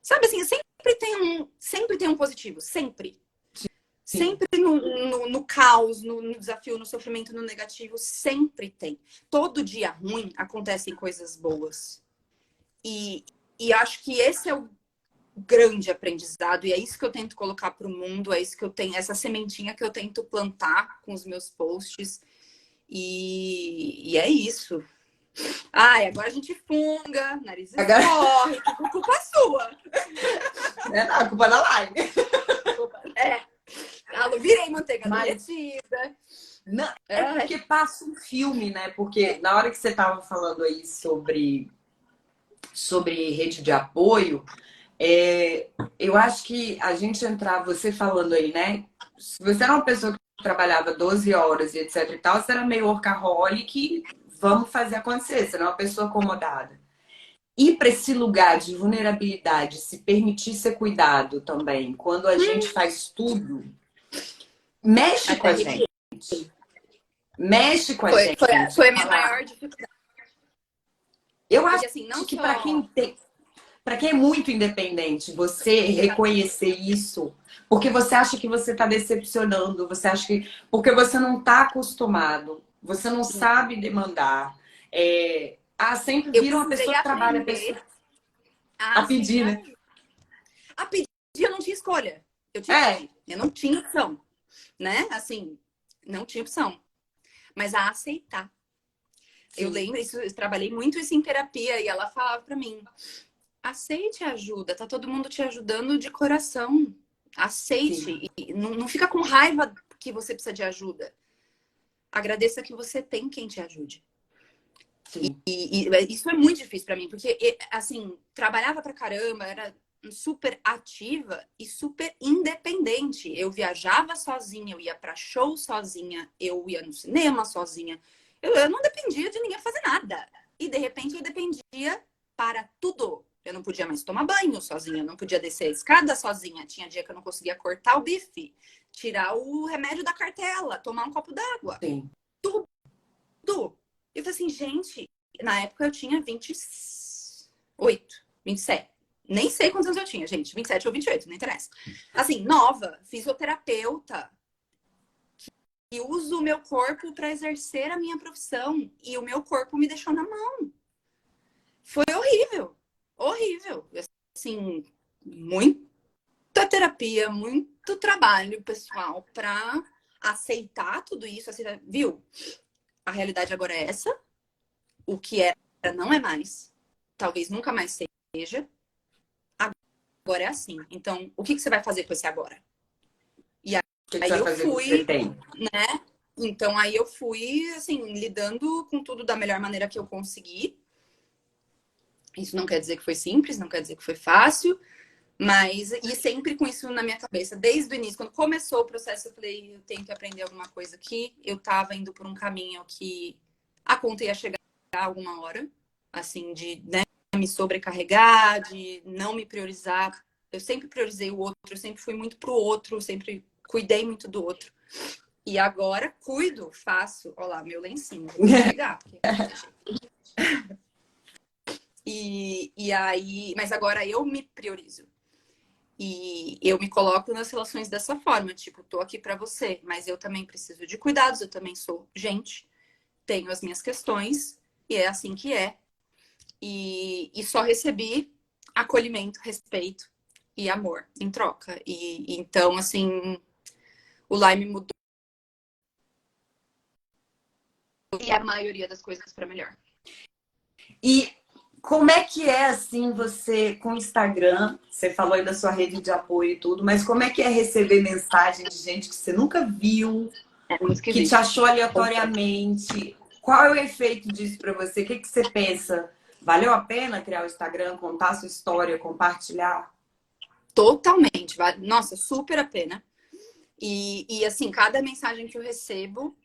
Sabe assim, sempre tem um positivo, sempre. Sim. Sempre no caos, no desafio, no sofrimento, no negativo, sempre tem. Todo dia ruim acontecem coisas boas. E acho que esse é o grande aprendizado, e é isso que eu tento colocar para o mundo, é isso que eu tenho, essa sementinha que eu tento plantar com os meus posts. E é isso. Agora a gente funga, nariz Agora, escorre, tudo culpa sua. não, a culpa é da live. Virei manteiga Mas, derretida. não, é porque passa um filme, né? Porque na hora que você tava falando aí sobre rede de apoio, eu acho que a gente entrar, você falando aí, né? Se você era uma pessoa que trabalhava 12 horas e etc e tal, você era meio workaholic, vamos fazer acontecer, você não é uma pessoa acomodada. Ir para esse lugar de vulnerabilidade, se permitir ser cuidado também, quando a gente faz tudo, mexe com Até a arrepiei. gente. Mexe com a Foi, gente. foi, foi a minha Falar. maior dificuldade. Eu acho Porque assim, não que para só. quem tem, para quem é muito independente, você reconhecer isso, porque você acha que você está decepcionando, você acha que. Porque você não está acostumado, você não sabe demandar. Sempre Eu vira uma precisei pessoa que trabalha aprender a a pedir, aceitar. né? A pedir eu não tinha escolha. Eu tinha que É, pedir. Eu não tinha opção, né? Assim, não tinha opção. Mas a aceitar. Eu sim, lembro, eu trabalhei muito isso em terapia e ela falava pra mim: aceite a ajuda, tá todo mundo te ajudando de coração. sim, Aceite. E não fica com raiva que você precisa de ajuda. Agradeça que você tem quem te ajude. sim. E isso é muito difícil para mim, porque, assim, trabalhava pra caramba, era super ativa e super independente. Eu viajava sozinha, eu ia para show sozinha, eu ia no cinema sozinha. Eu não dependia de ninguém fazer nada. E, de repente, eu dependia para tudo. Eu não podia mais tomar banho sozinha, eu não podia descer a escada sozinha. Tinha dia que eu não conseguia cortar o bife, tirar o remédio da cartela, tomar um copo d'água. Sim. Tudo. Eu falei assim, gente, na época eu tinha 28, 27. Nem sei quantos anos eu tinha, gente. 27 ou 28, não interessa. Assim, nova, fisioterapeuta. E uso o meu corpo para exercer a minha profissão. E o meu corpo me deixou na mão. Foi horrível. Horrível. Assim, muita terapia, muito trabalho pessoal para aceitar tudo isso. Aceitar, viu? A realidade agora é essa. O que era não é mais. Talvez nunca mais seja. Agora é assim. Então, o que você vai fazer com esse agora? E O que você aí vai eu fazer com o que você fui, tem? né? Então, aí eu fui, assim, lidando com tudo da melhor maneira que eu consegui. Isso não quer dizer que foi simples, não quer dizer que foi fácil, mas e sempre com isso na minha cabeça, desde o início, quando começou o processo, eu falei, eu tenho que aprender alguma coisa aqui. Eu tava indo por um caminho que a conta ia chegar alguma hora, assim, de, né, me sobrecarregar, de não me priorizar. Eu sempre priorizei o outro, eu sempre fui muito pro outro, sempre cuidei muito do outro. E agora cuido, faço. Olha lá, meu lencinho, vou pegar. E aí, mas agora eu me priorizo. E eu me coloco nas relações dessa forma, tipo, tô aqui para você, mas eu também preciso de cuidados, eu também sou gente, tenho as minhas questões, e é assim que é. E só recebi acolhimento, respeito e amor em troca. E então, assim, o Lyme mudou e a maioria das coisas para melhor. E como é que é assim você com o Instagram? Você falou aí da sua rede de apoio e tudo, mas como é que é receber mensagem de gente que você nunca viu, É muito que te esquisito. achou aleatoriamente? Qual é o efeito disso para você? O que você pensa? Valeu a pena criar o Instagram, contar a sua história, compartilhar? Totalmente. Nossa, super a pena. E assim, cada mensagem que eu recebo,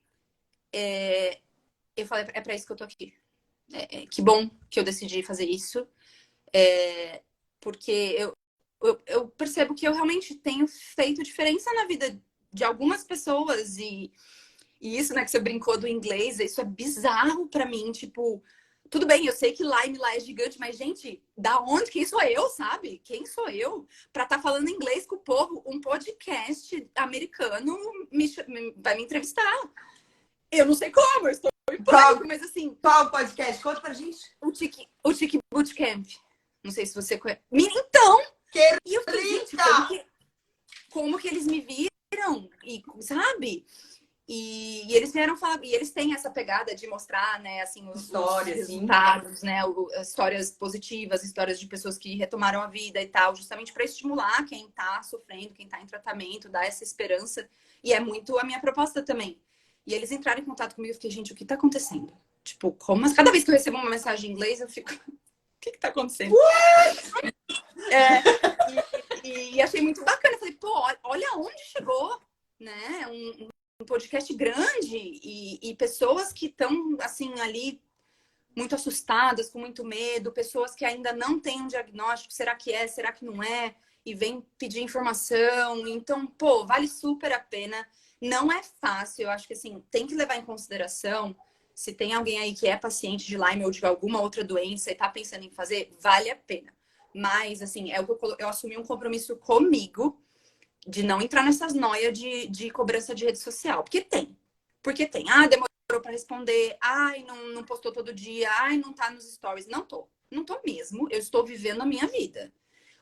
eu falo, é pra isso que eu tô aqui. Que bom que eu decidi fazer isso. Porque eu percebo que eu realmente tenho feito diferença na vida de algumas pessoas. E isso, né, que você brincou do inglês, isso é bizarro pra mim. Tipo, tudo bem, eu sei que Lime lá é gigante, mas, gente, da onde? Quem sou eu, sabe? Quem sou eu pra estar falando inglês com o povo? Um podcast americano vai me entrevistar. Eu não sei como, eu estou em Qual, pânico, mas assim, qual podcast? Conta pra gente. o Tiki Bootcamp. Não sei se você conhece. Então, e eu fiquei, gente, como que eles me viram? E, sabe? E eles vieram falar, e eles têm essa pegada de mostrar, né, assim, os resultados, né, histórias positivas, histórias de pessoas que retomaram a vida e tal, justamente para estimular quem tá sofrendo, quem tá em tratamento, dar essa esperança. E é muito a minha proposta também. E eles entraram em contato comigo e eu fiquei, gente, o que tá acontecendo? Tipo, como? Cada vez que eu recebo uma mensagem em inglês, eu fico, o que tá acontecendo? E achei muito bacana. Eu falei, pô, olha onde chegou, né? Um podcast grande e pessoas que estão, assim, ali muito assustadas, com muito medo, pessoas que ainda não têm um diagnóstico, será que é, será que não é? E vem pedir informação. Então, pô, vale super a pena. Não é fácil, eu acho que, assim, tem que levar em consideração se tem alguém aí que é paciente de Lyme ou de alguma outra doença e tá pensando em fazer, vale a pena. Mas, assim, eu assumi um compromisso comigo de não entrar nessas noias de cobrança de rede social. Porque tem. Porque tem. Ah, demorou para responder. Ai, não postou todo dia. Ai, não tá nos stories. Não tô. Não tô mesmo. Eu estou vivendo a minha vida.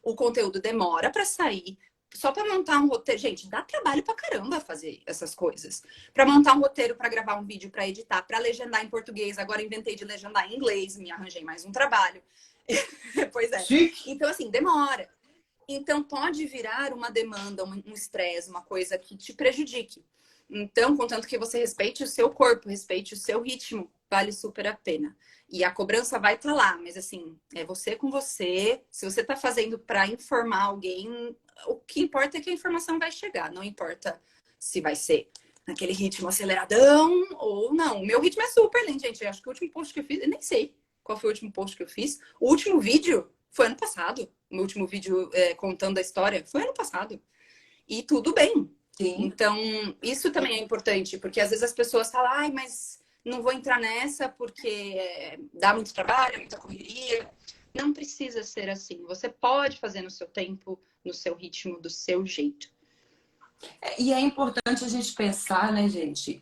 O conteúdo demora para sair. Só para montar um roteiro. Gente, dá trabalho pra caramba fazer essas coisas. Para montar um roteiro, para gravar um vídeo, para editar, para legendar em português. Agora inventei de legendar em inglês. Me arranjei mais um trabalho. Pois é. Chique. Então, assim, demora. Então, pode virar uma demanda, um estresse, uma coisa que te prejudique. Então, contanto que você respeite o seu corpo, respeite o seu ritmo, vale super a pena. E a cobrança vai estar lá, mas assim, é você com você. Se você está fazendo para informar alguém, o que importa é que a informação vai chegar, não importa se vai ser naquele ritmo aceleradão ou não. O meu ritmo é super lento, gente. Eu acho que o último post que eu fiz, eu nem sei qual foi o último post que eu fiz. O último vídeo foi ano passado. O meu último vídeo contando a história foi ano passado. E tudo bem. Sim. Então, isso também é importante, porque às vezes as pessoas falam, ai, mas não vou entrar nessa porque dá muito trabalho, muita correria. Não precisa ser assim. Você pode fazer no seu tempo, no seu ritmo, do seu jeito. E é importante a gente pensar, né, gente?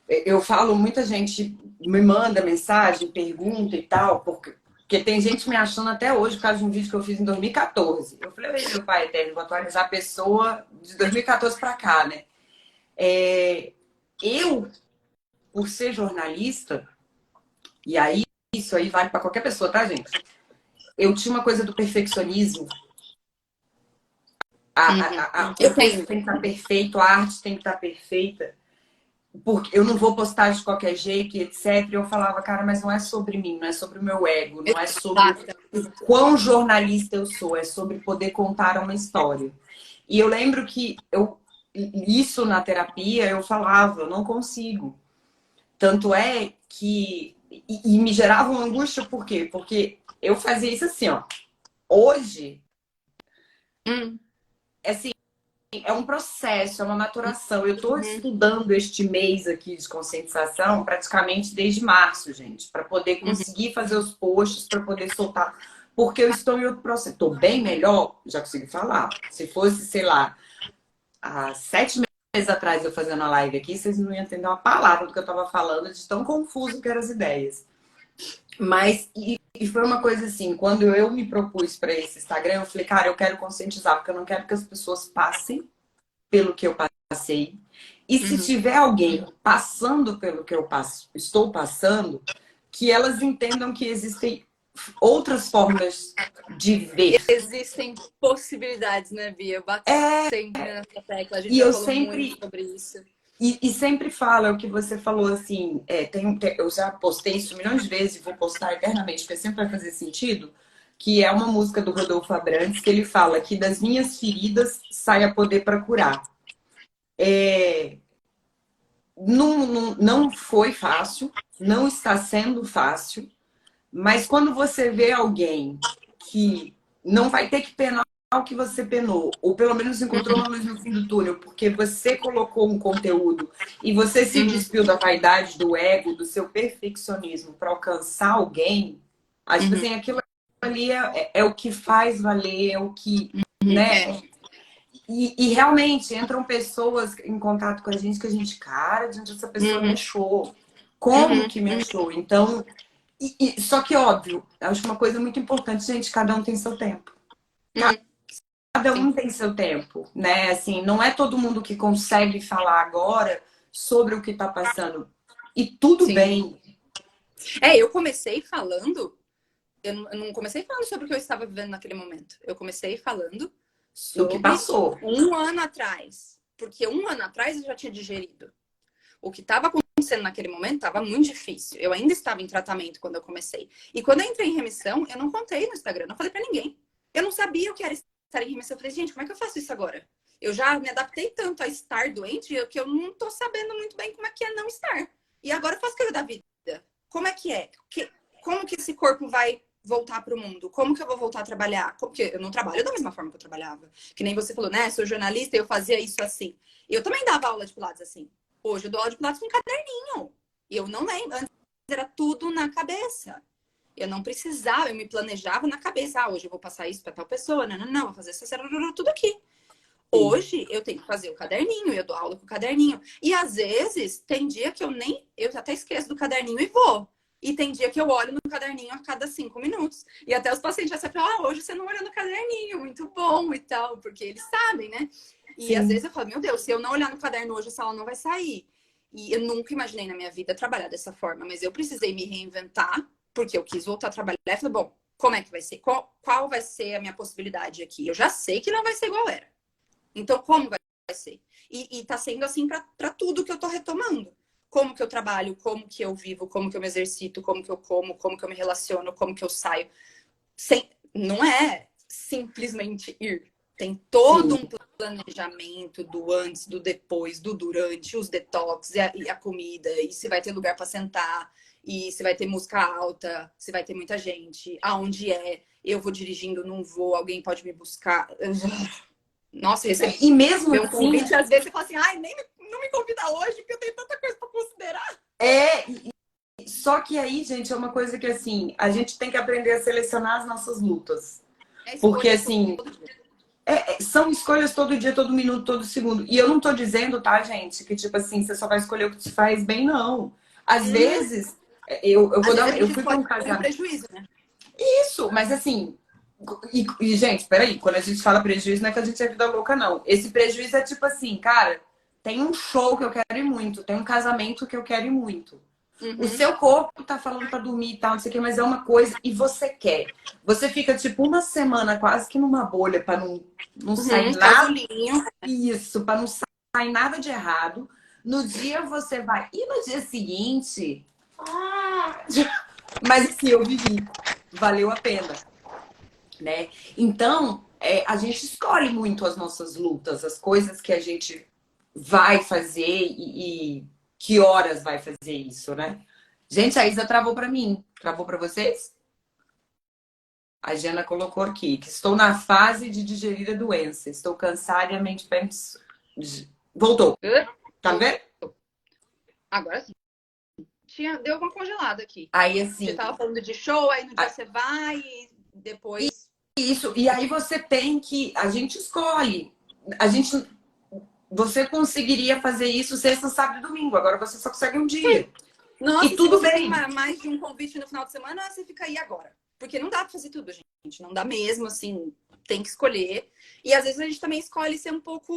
Eu falo, muita gente me manda mensagem, pergunta e tal, porque tem gente me achando até hoje por causa de um vídeo que eu fiz em 2014. Eu falei, meu pai eterno, vou atualizar a pessoa de 2014 para cá, né? Eu, por ser jornalista, e aí isso aí vale para qualquer pessoa, tá, gente? Eu tinha uma coisa do perfeccionismo. O Eu texto tem que estar perfeito, a arte tem que estar perfeita. Porque eu não vou postar de qualquer jeito, e etc. E eu falava, cara, mas não é sobre mim, não é sobre o meu ego, não é sobre o quão jornalista eu sou, é sobre poder contar uma história. E eu lembro que isso na terapia eu falava, eu não consigo. Tanto é que. E me gerava uma angústia, por quê? Porque eu fazia isso assim, ó. Hoje, assim, é um processo, é uma maturação. Eu estou estudando este mês aqui de conscientização praticamente desde março, gente, para poder conseguir fazer os posts, para poder soltar. Porque eu estou em outro processo. Estou bem melhor, já consegui falar. Se fosse, sei lá, há 7 meses atrás eu fazendo a live aqui, vocês não iam entender uma palavra do que eu estava falando, de tão confuso que eram as ideias. Mas, e foi uma coisa assim, quando eu me propus para esse Instagram, eu falei, cara, eu quero conscientizar, porque eu não quero que as pessoas passem pelo que eu passei. E se tiver alguém passando pelo que eu estou passando, que elas entendam que existem outras formas de ver. Existem possibilidades, né, Bia? Eu bato sempre nessa tecla. A gente E já eu falou muito sempre. sobre isso. E sempre fala o que você falou assim, eu já postei isso milhões de vezes e vou postar eternamente, porque sempre vai fazer sentido, que é uma música do Rodolfo Abrantes, que ele fala que das minhas feridas sai a poder para curar. É, não foi fácil, não está sendo fácil, mas quando você vê alguém que não vai ter que penar o que você penou, ou pelo menos encontrou uma luz no fim do túnel, porque você colocou um conteúdo e você se Uhum, despiu da vaidade, do ego, do seu perfeccionismo para alcançar alguém, tipo uhum, assim, aquilo ali é o que faz valer, é o que, uhum. né? E realmente entram pessoas em contato com a gente que a gente, cara, gente, essa pessoa me Uhum, achou. Como uhum, que me uhum. achou? Então, só que óbvio, acho uma coisa muito importante, gente, cada um tem seu tempo. Uhum. Cada Sim, um tem seu tempo, né? Assim, não é todo mundo que consegue falar agora sobre o que tá passando. E tudo sim. bem. Eu comecei falando, eu não comecei falando sobre o que eu estava vivendo naquele momento. Eu comecei falando Do que sobre passou. um ano atrás. Porque um ano atrás eu já tinha digerido. O que estava acontecendo naquele momento estava muito difícil. Eu ainda estava em tratamento quando eu comecei. E quando eu entrei em remissão, eu não contei no Instagram, não falei para ninguém. Eu não sabia o que era estar em remissão. Eu falei, gente, como é que eu faço isso agora? Eu já me adaptei tanto a estar doente que eu não tô sabendo muito bem como é que é não estar. E agora eu faço o que da vida. Como é que é? Como que esse corpo vai voltar para o mundo? Como que eu vou voltar a trabalhar? Porque eu não trabalho da mesma forma que eu trabalhava. Que nem você falou, né? Sou jornalista e eu fazia isso assim. Eu também dava aula de pilates assim. Hoje eu dou aula de pilates com um caderninho. E eu não lembro. Antes era tudo na cabeça. Eu não precisava, eu me planejava na cabeça. Ah, hoje eu vou passar isso para tal pessoa. Não, não, não, vou fazer isso, tudo aqui. Sim. Hoje eu tenho que fazer o caderninho, eu dou aula com o caderninho. E às vezes tem dia que eu até esqueço do caderninho e vou. E tem dia que eu olho no caderninho a cada 5 minutos. E até os pacientes já sabem, hoje você não olhou no caderninho, muito bom e tal, porque eles sabem, né? E às vezes Sim. eu falo, meu Deus, se eu não olhar no caderno hoje, essa aula não vai sair. E eu nunca imaginei na minha vida trabalhar dessa forma, mas eu precisei me reinventar, porque eu quis voltar a trabalhar. E falei, bom, como é que vai ser? Qual vai ser a minha possibilidade aqui? Eu já sei que não vai ser igual era. Então, como vai ser? E tá sendo assim para tudo que eu tô retomando. Como que eu trabalho, como que eu vivo, como que eu me exercito, como que eu como que eu me relaciono, como que eu saio. Não é simplesmente ir. Tem todo Sim. um planejamento do antes, do depois, do durante, os detox e a comida, e se vai ter lugar para sentar, e se vai ter música alta, se vai ter muita gente, aonde é, eu vou dirigindo, não vou, alguém pode me buscar. Nossa, receber E mesmo um assim, convite, às vezes você fala assim, ai, não me convida hoje, porque eu tenho tanta coisa para considerar. é. Só que aí, gente, é uma coisa que assim, a gente tem que aprender a selecionar as nossas lutas. É Porque escolha assim, todo dia. são escolhas todo dia, todo minuto, todo segundo. E eu não tô dizendo, tá, gente, que tipo assim, você só vai escolher o que te faz bem, não. Às Hum, vezes, eu Às vou vezes dar. a Eu gente fui pra escolhe um o casamento. prejuízo, né? Isso, mas assim. Gente, peraí, quando a gente fala prejuízo, não é que a gente é vida louca, não. Esse prejuízo é tipo assim, cara, tem um show que eu quero ir muito, tem um casamento que eu quero ir muito. O Uhum, seu corpo tá falando pra dormir e tal, não sei o que, mas é uma coisa e você quer. Você fica tipo uma semana quase que numa bolha pra não sair uhum, nada casulinho. isso, pra não sair nada de errado. No dia você vai. E no dia seguinte. Mas assim, eu vivi. Valeu a pena, né? Então, a gente escolhe muito as nossas lutas, as coisas que a gente vai fazer e que horas vai fazer isso, né? Gente, a Isa travou para mim. Travou para vocês? A Jana colocou aqui que estou na fase de digerir a doença. Estou cansada e a mente pensa. Voltou. Tá vendo? Agora sim. Deu uma congelada aqui. Aí Você assim, tava falando de show, aí no dia você vai e depois. isso. E aí você tem que. A gente escolhe. A gente. Você conseguiria fazer isso sexta, sábado e domingo. Agora você só consegue um dia. E Nossa, se tudo você tem bem. mais de um convite no final de semana, você fica aí agora. Porque não dá pra fazer tudo, gente. Não dá mesmo, assim, tem que escolher. E às vezes a gente também escolhe ser um pouco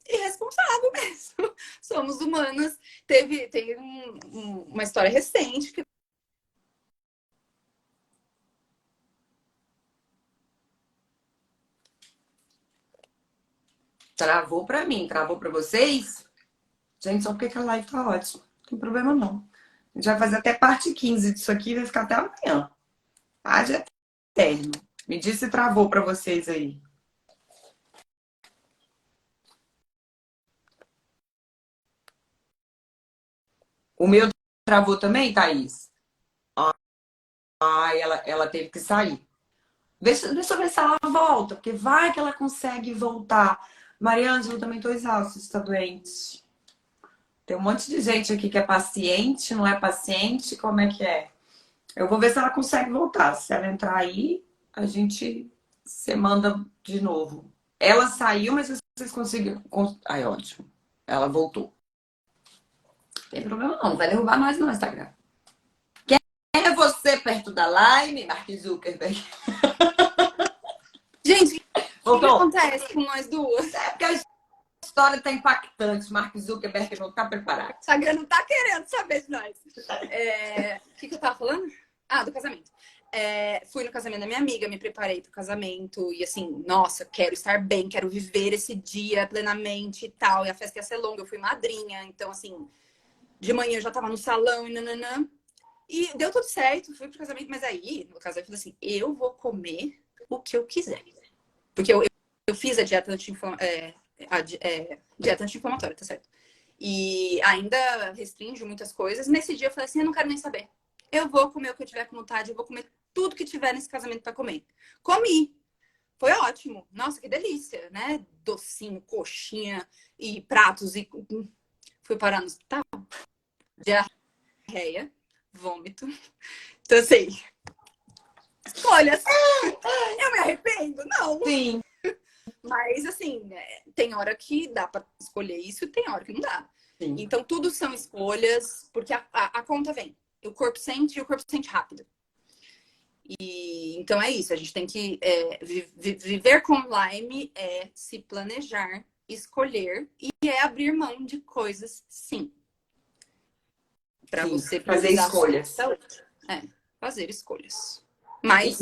irresponsável mesmo. Somos humanas. Teve uma história recente que. Travou para mim, travou para vocês? Gente, só porque que a live tá ótima. Não tem problema não. A gente vai fazer até parte 15 disso aqui, vai ficar até amanhã. Haja eterno. Me diz se travou pra vocês aí. O meu travou também, Thaís? Ai, ela teve que sair. Deixa eu ver se ela volta, porque vai que ela consegue voltar. Mariângela, eu também tô exausta, está doente. Tem um monte de gente aqui que é paciente, não é paciente, como é que é? Eu vou ver se ela consegue voltar. Se ela entrar aí, a gente se manda de novo. Ela saiu, mas vocês conseguiram. Ai, ótimo. Ela voltou. Não tem problema não, não vai derrubar nós no Instagram. Quem é você perto da live, Mark Zuckerberg? Gente, o que Voltou? acontece com nós duas? É porque a história tá impactante. Mark Zuckerberg não tá preparado. O Instagram não tá querendo saber de nós. O que eu tava falando? Ah, do casamento. Fui no casamento da minha amiga, me preparei pro casamento. E assim, nossa, quero estar bem, quero viver esse dia plenamente e tal. E a festa ia ser longa, eu fui madrinha. Então, assim, de manhã eu já tava no salão e nananã. E deu tudo certo, fui pro casamento. Mas aí, no casamento, eu falei assim, eu vou comer o que eu quiser. Porque eu fiz a dieta dieta anti-inflamatória, tá certo? E ainda restringe muitas coisas. Nesse dia eu falei assim, eu não quero nem saber. Eu vou comer o que eu tiver com vontade, eu vou comer tudo que tiver nesse casamento para comer. Comi. Foi ótimo. Nossa, que delícia, né? Docinho, coxinha e pratos. E fui parar no hospital. Diarreia, vômito. Então, assim, escolhas. Eu me arrependo? Não. Sim. Mas, assim, tem hora que dá para escolher isso e tem hora que não dá. Sim. Então, tudo são escolhas, porque a conta vem. O corpo sente e o corpo sente rápido. E então é isso, a gente tem que viver com Lyme é se planejar, escolher e é abrir mão de coisas, sim. Para você fazer escolhas. Fazer escolhas. Mas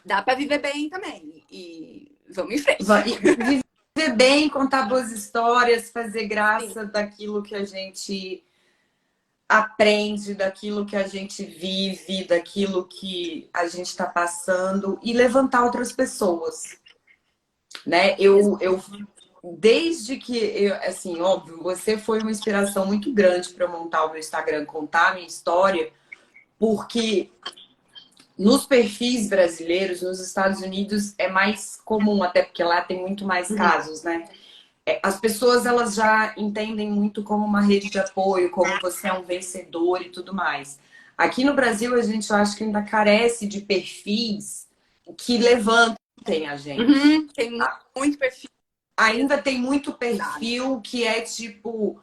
dá para viver bem também. E vamos em frente. Viver bem, contar boas histórias, fazer graça daquilo que a gente aprende, daquilo que a gente vive, daquilo que a gente está passando e levantar outras pessoas, né? Eu desde que assim, óbvio, você foi uma inspiração muito grande para montar o meu Instagram, contar a minha história, porque nos perfis brasileiros, nos Estados Unidos, é mais comum, até porque lá tem muito mais casos, né? As pessoas, elas já entendem muito como uma rede de apoio, como você é um vencedor e tudo mais. Aqui no Brasil, a gente, eu acho que ainda carece de perfis que levantem a gente. Tem muito perfil. Ainda tem muito perfil que é tipo...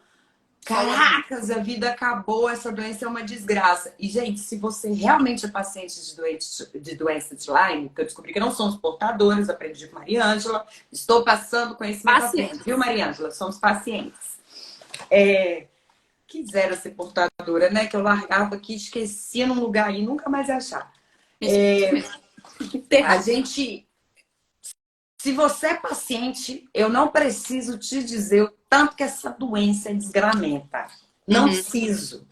Caracas, a vida acabou, essa doença é uma desgraça. E, gente, se você realmente é paciente de doença de Lyme, que eu descobri que não somos portadores, aprendi com Mariângela, estou passando conhecimento à frente, viu, Mariângela? Somos pacientes. Quisera ser portadora, né? Que eu largava aqui, esquecia num lugar e nunca mais ia achar. A gente... Se você é paciente, eu não preciso te dizer o tanto que essa doença é desgramenta. Não preciso.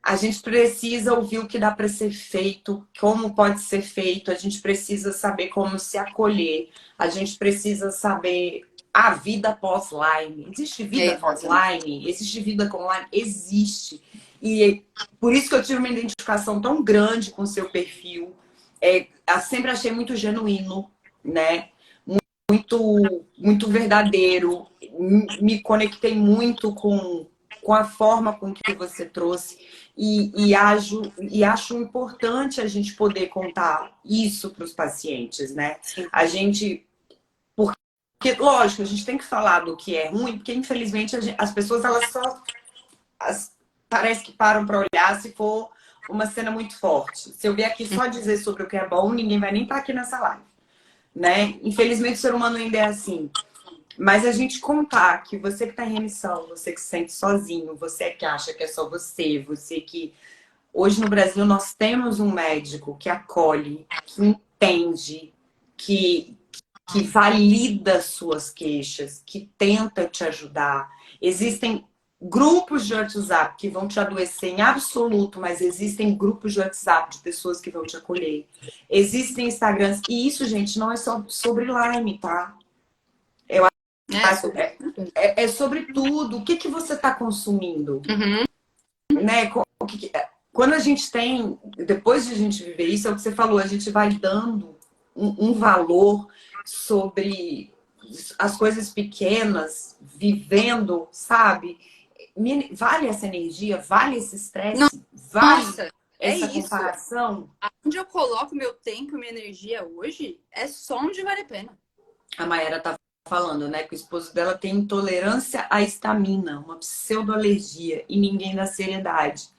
A gente precisa ouvir o que dá para ser feito, como pode ser feito. A gente precisa saber como se acolher. A gente precisa saber a vida pós-Lyme. Existe vida pós-Lyme? Existe vida com Lyme? Existe. E por isso que eu tive uma identificação tão grande com o seu perfil. Eu sempre achei muito genuíno, né? Muito verdadeiro. Me conectei muito com a forma com que você trouxe e acho importante a gente poder contar isso para os pacientes, né? A gente, porque lógico, a gente tem que falar do que é ruim, porque infelizmente as pessoas elas só parece que param para olhar se for uma cena muito forte. Se eu vier aqui só dizer sobre o que é bom, ninguém vai nem estar aqui nessa live, né? Infelizmente o ser humano ainda é assim. Mas a gente contar que você que está em remissão, você que se sente sozinho, você que acha que é só você, você que... Hoje no Brasil nós temos um médico que acolhe, que entende, que valida suas queixas, que tenta te ajudar. Existem grupos de WhatsApp que vão te adoecer em absoluto, mas existem grupos de WhatsApp de pessoas que vão te acolher. Existem Instagrams. E isso, gente, não é só sobre Lyme, tá? Eu acho, é sobre tudo. O que, que você está consumindo? Uhum. Né? Quando a gente tem, depois de a gente viver isso, é o que você falou, a gente vai dando um valor sobre as coisas pequenas, vivendo, sabe? Vale essa energia, vale esse estresse, vale Nossa, é essa isso. comparação. Onde eu coloco meu tempo e minha energia hoje é só onde vale a pena. A Mayara tá falando, né, que o esposo dela tem intolerância à histamina, uma pseudoalergia, e ninguém dá seriedade.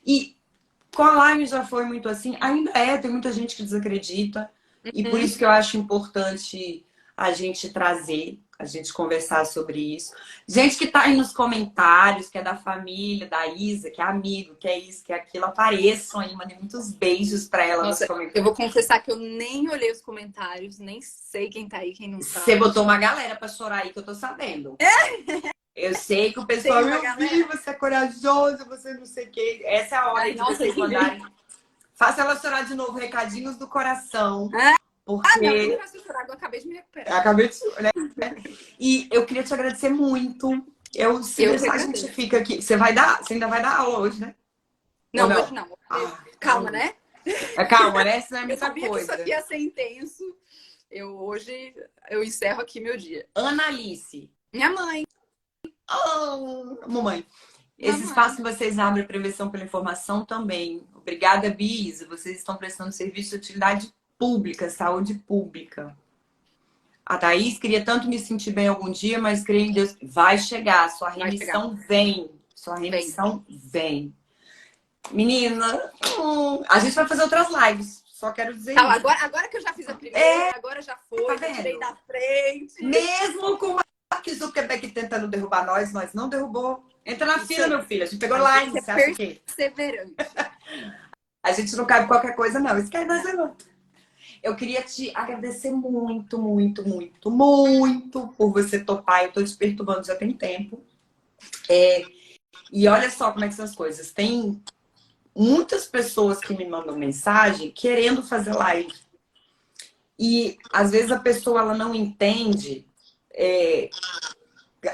E com a Lyme já foi muito assim, ainda é, tem muita gente que desacredita, e por isso que eu acho importante a gente trazer, a gente conversar sobre isso. Gente que tá aí nos comentários, que é da família, da Isa, que é amigo, que é isso, que é aquilo, apareçam aí, mandem muitos beijos pra ela nos Nossa, comentários. eu vou confessar que eu nem olhei os comentários, nem sei quem tá aí, quem não tá. Você botou uma galera pra chorar aí, que eu tô sabendo. Eu sei que o pessoal, Tem uma eu vi, você é corajosa, você não sei o quê. Essa é a hora Ai, de nossa, vocês mandarem. Faça ela chorar de novo, recadinhos do coração. Porque não, eu não faço chorar, eu acabei de me recuperar. eu acabei de. Né? E eu queria te agradecer muito. Se Eu que deixar, a gente agradeço. fica aqui. Você ainda vai dar aula hoje, né? Ou Não, não? hoje não. Ah, Calma, né? calma, né? Isso não é Eu muita sabia que isso coisa. aqui ia ser intenso. Hoje eu encerro aqui meu dia. Analice. Minha mãe. Oh, mamãe. Esse Mamãe. espaço que vocês abrem prevenção pela informação também. Obrigada, Bis. Vocês estão prestando serviço de utilidade pública, saúde pública. A Thaís queria tanto me sentir bem algum dia, mas creio em Deus. Vai chegar, sua remissão vem. Sua remissão vem. Menina, a gente vai fazer outras lives. Só quero dizer Calma, isso. agora que eu já fiz a primeira, agora já foi, Tá já tirei vendo? da frente. Mesmo com o Mark Zuckerberg tentando derrubar nós não derrubou. Entra na fila, meu filho. A gente pegou A live. gente Você é acha o quê? perseverante. A gente não cabe qualquer coisa, não. Isso quer nós é outro. Eu queria te agradecer muito, muito, muito, muito por você topar. Eu tô te perturbando já tem tempo. E olha só como é que são as coisas. Tem muitas pessoas que me mandam mensagem querendo fazer live. E às vezes a pessoa ela não entende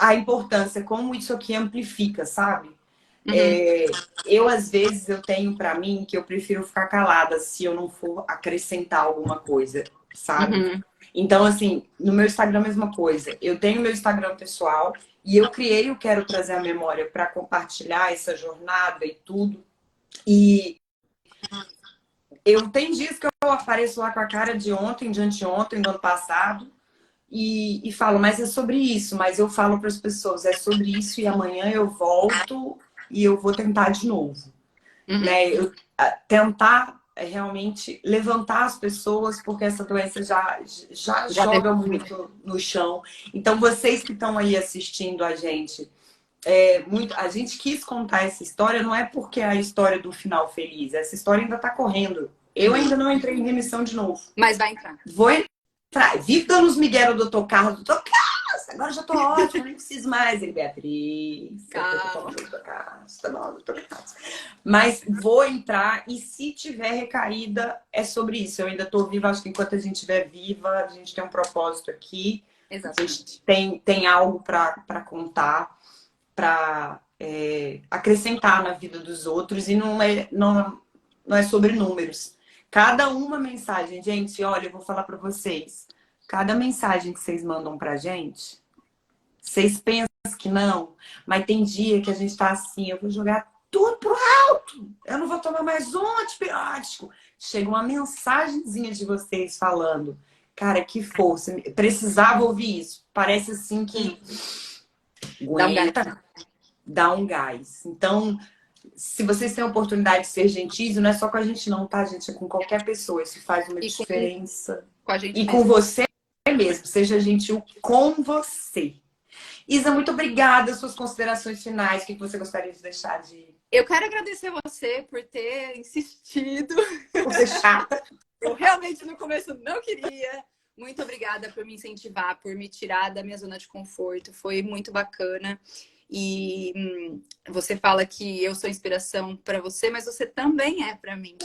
a importância, como isso aqui amplifica, sabe? Às vezes, eu tenho pra mim que eu prefiro ficar calada se eu não for acrescentar alguma coisa, sabe? Então, assim, no meu Instagram, a mesma coisa. Eu tenho meu Instagram pessoal e eu criei o Quero Trazer a Memória para compartilhar essa jornada e tudo. E eu tenho dias que eu apareço lá com a cara de ontem, de anteontem, do ano passado, e falo, mas é sobre isso. Mas eu falo para as pessoas, é sobre isso e amanhã eu volto e eu vou tentar de novo. Né? Tentar realmente levantar as pessoas, porque essa doença já joga muito no chão. Então, vocês que estão aí assistindo a gente, a gente quis contar essa história, não é porque é a história do final feliz, essa história ainda está correndo. Eu ainda não entrei em remissão de novo. Mas vai entrar. Vou entrar. Vivo dando os miguel do Dr. Carlos. Doutor Carlos, agora já tô ótima, nem preciso mais. Ele, Beatriz, Calma. Dr. Carlos, tá bom, Dr. Carlos. Mas vou entrar e se tiver recaída, é sobre isso. Eu ainda tô viva, acho que enquanto a gente estiver viva, a gente tem um propósito aqui. Exatamente. A gente tem algo para contar, para acrescentar na vida dos outros e não é sobre números. Cada uma mensagem, gente, olha, eu vou falar para vocês. Cada mensagem que vocês mandam pra gente, vocês pensam que não, mas tem dia que a gente tá assim, eu vou jogar tudo pro alto. Eu não vou tomar mais um antibiótico. Chega uma mensagenzinha de vocês falando, cara, que força. Precisava ouvir isso. Parece assim que aguenta, dá um gás. Então, se vocês têm a oportunidade de ser gentis, não é só com a gente não, tá, gente? É com qualquer pessoa. Isso faz uma diferença. Com a gente e mesmo. com você mesmo. Seja gentil com você. Isa, muito obrigada. Suas considerações finais. O que você gostaria de deixar de... Eu quero agradecer você por ter insistido. Por ser chata. Eu realmente no começo não queria. Muito obrigada por me incentivar, por me tirar da minha zona de conforto. Foi muito bacana. E você fala que eu sou inspiração para você, mas você também é para mim.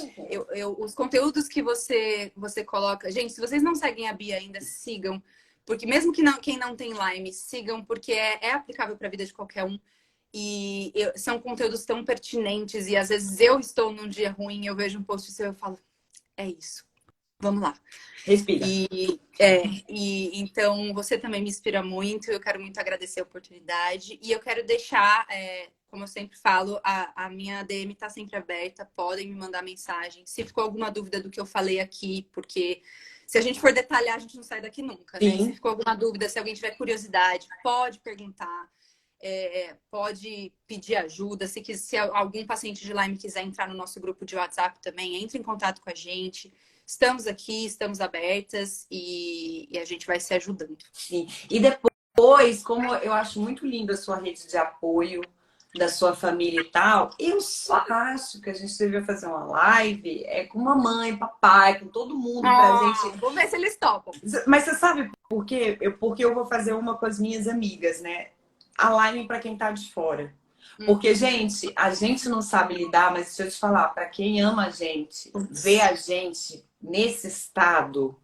Os conteúdos que você coloca... Gente, se vocês não seguem a Bia ainda, sigam. Porque mesmo que quem não tem Lyme, sigam, porque é aplicável para a vida de qualquer um. E são conteúdos tão pertinentes. E às vezes eu estou num dia ruim, eu vejo um post seu e eu falo, é isso. Vamos lá. Respira. Então, você também me inspira muito. Eu quero muito agradecer a oportunidade. E eu quero deixar, como eu sempre falo, a minha DM está sempre aberta. Podem me mandar mensagem. Se ficou alguma dúvida do que eu falei aqui, porque se a gente for detalhar, a gente não sai daqui nunca, né? Se ficou alguma dúvida, se alguém tiver curiosidade, pode perguntar. Pode pedir ajuda. Se algum paciente de Lyme quiser entrar no nosso grupo de WhatsApp também, entre em contato com a gente. Estamos aqui, estamos abertas e a gente vai se ajudando. Sim. E depois, como eu acho muito linda a sua rede de apoio, da sua família e tal, eu só acho que a gente deveria fazer uma live com mamãe, papai, com todo mundo pra gente. Vamos ver se eles topam. Mas você sabe por quê? Porque eu vou fazer uma com as minhas amigas, né? A live pra quem tá de fora. Porque, gente, a gente não sabe lidar, mas deixa eu te falar, pra quem ama a gente, ver a gente nesse estado,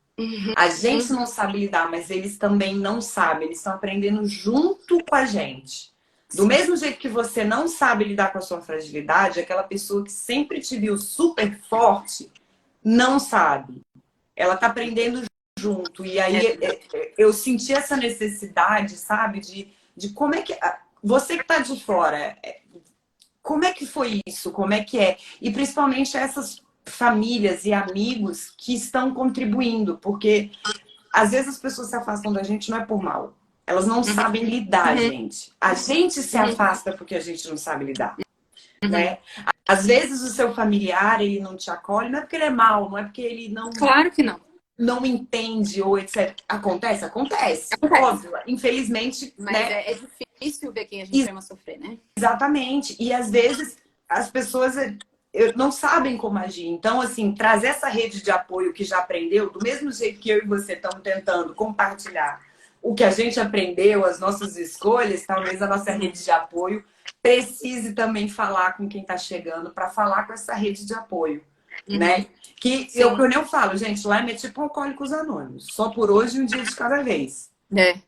a gente não sabe lidar, mas eles também não sabem. Eles estão aprendendo junto com a gente. Do mesmo jeito que você não sabe lidar com a sua fragilidade, aquela pessoa que sempre te viu super forte, não sabe. Ela tá aprendendo junto. E aí eu senti essa necessidade, sabe? De como é que... Você que tá de fora, como é que foi isso? Como é que é? E principalmente essas famílias e amigos que estão contribuindo, porque às vezes as pessoas se afastam da gente não é por mal. Elas não sabem lidar, gente. A gente se afasta porque a gente não sabe lidar, né? Às vezes o seu familiar, ele não te acolhe, não é porque ele é mal, não é porque ele não... Claro que não. Não entende ou etc. Acontece? Acontece. Óbvio, infelizmente, mas né? É difícil ver quem a gente ama sofrer, né? Exatamente. E às vezes as pessoas não sabem como agir. Então, assim, trazer essa rede de apoio que já aprendeu, do mesmo jeito que eu e você estamos tentando compartilhar o que a gente aprendeu, as nossas escolhas, talvez a nossa rede de apoio precise também falar com quem está chegando para falar com essa rede de apoio, né? Que eu nem falo, gente, Lyme é tipo Alcoólicos Anônimos. Só por hoje, um dia de cada vez.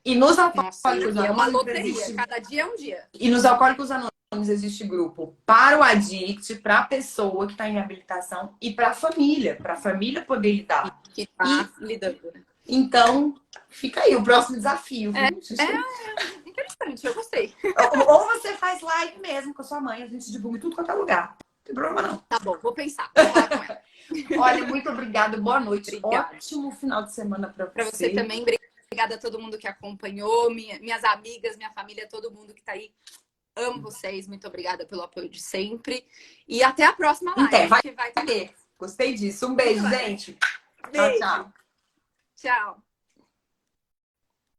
E nos Alcoólicos Anônimos é uma loteria, cada dia é um dia. E nos Alcoólicos Anônimos existe grupo para o addict, para a pessoa que está em reabilitação e para a família poder lidar. Que tá lidando, né? Então, fica aí o próximo desafio. Interessante, eu gostei. Ou você faz live mesmo com a sua mãe, a gente divulga em tudo quanto é lugar. Não tem problema não. Tá bom, vou pensar. Vou falar com ela. Olha, muito obrigada, boa noite. Obrigada. Ótimo final de semana para você. Para você também, obrigada a todo mundo que acompanhou, minhas amigas, minha família, todo mundo que tá aí. Amo vocês, muito obrigada pelo apoio de sempre. E até a próxima live. Vai ter. Gostei disso. Um beijo, gente. Beijo. Tchau. Tchau.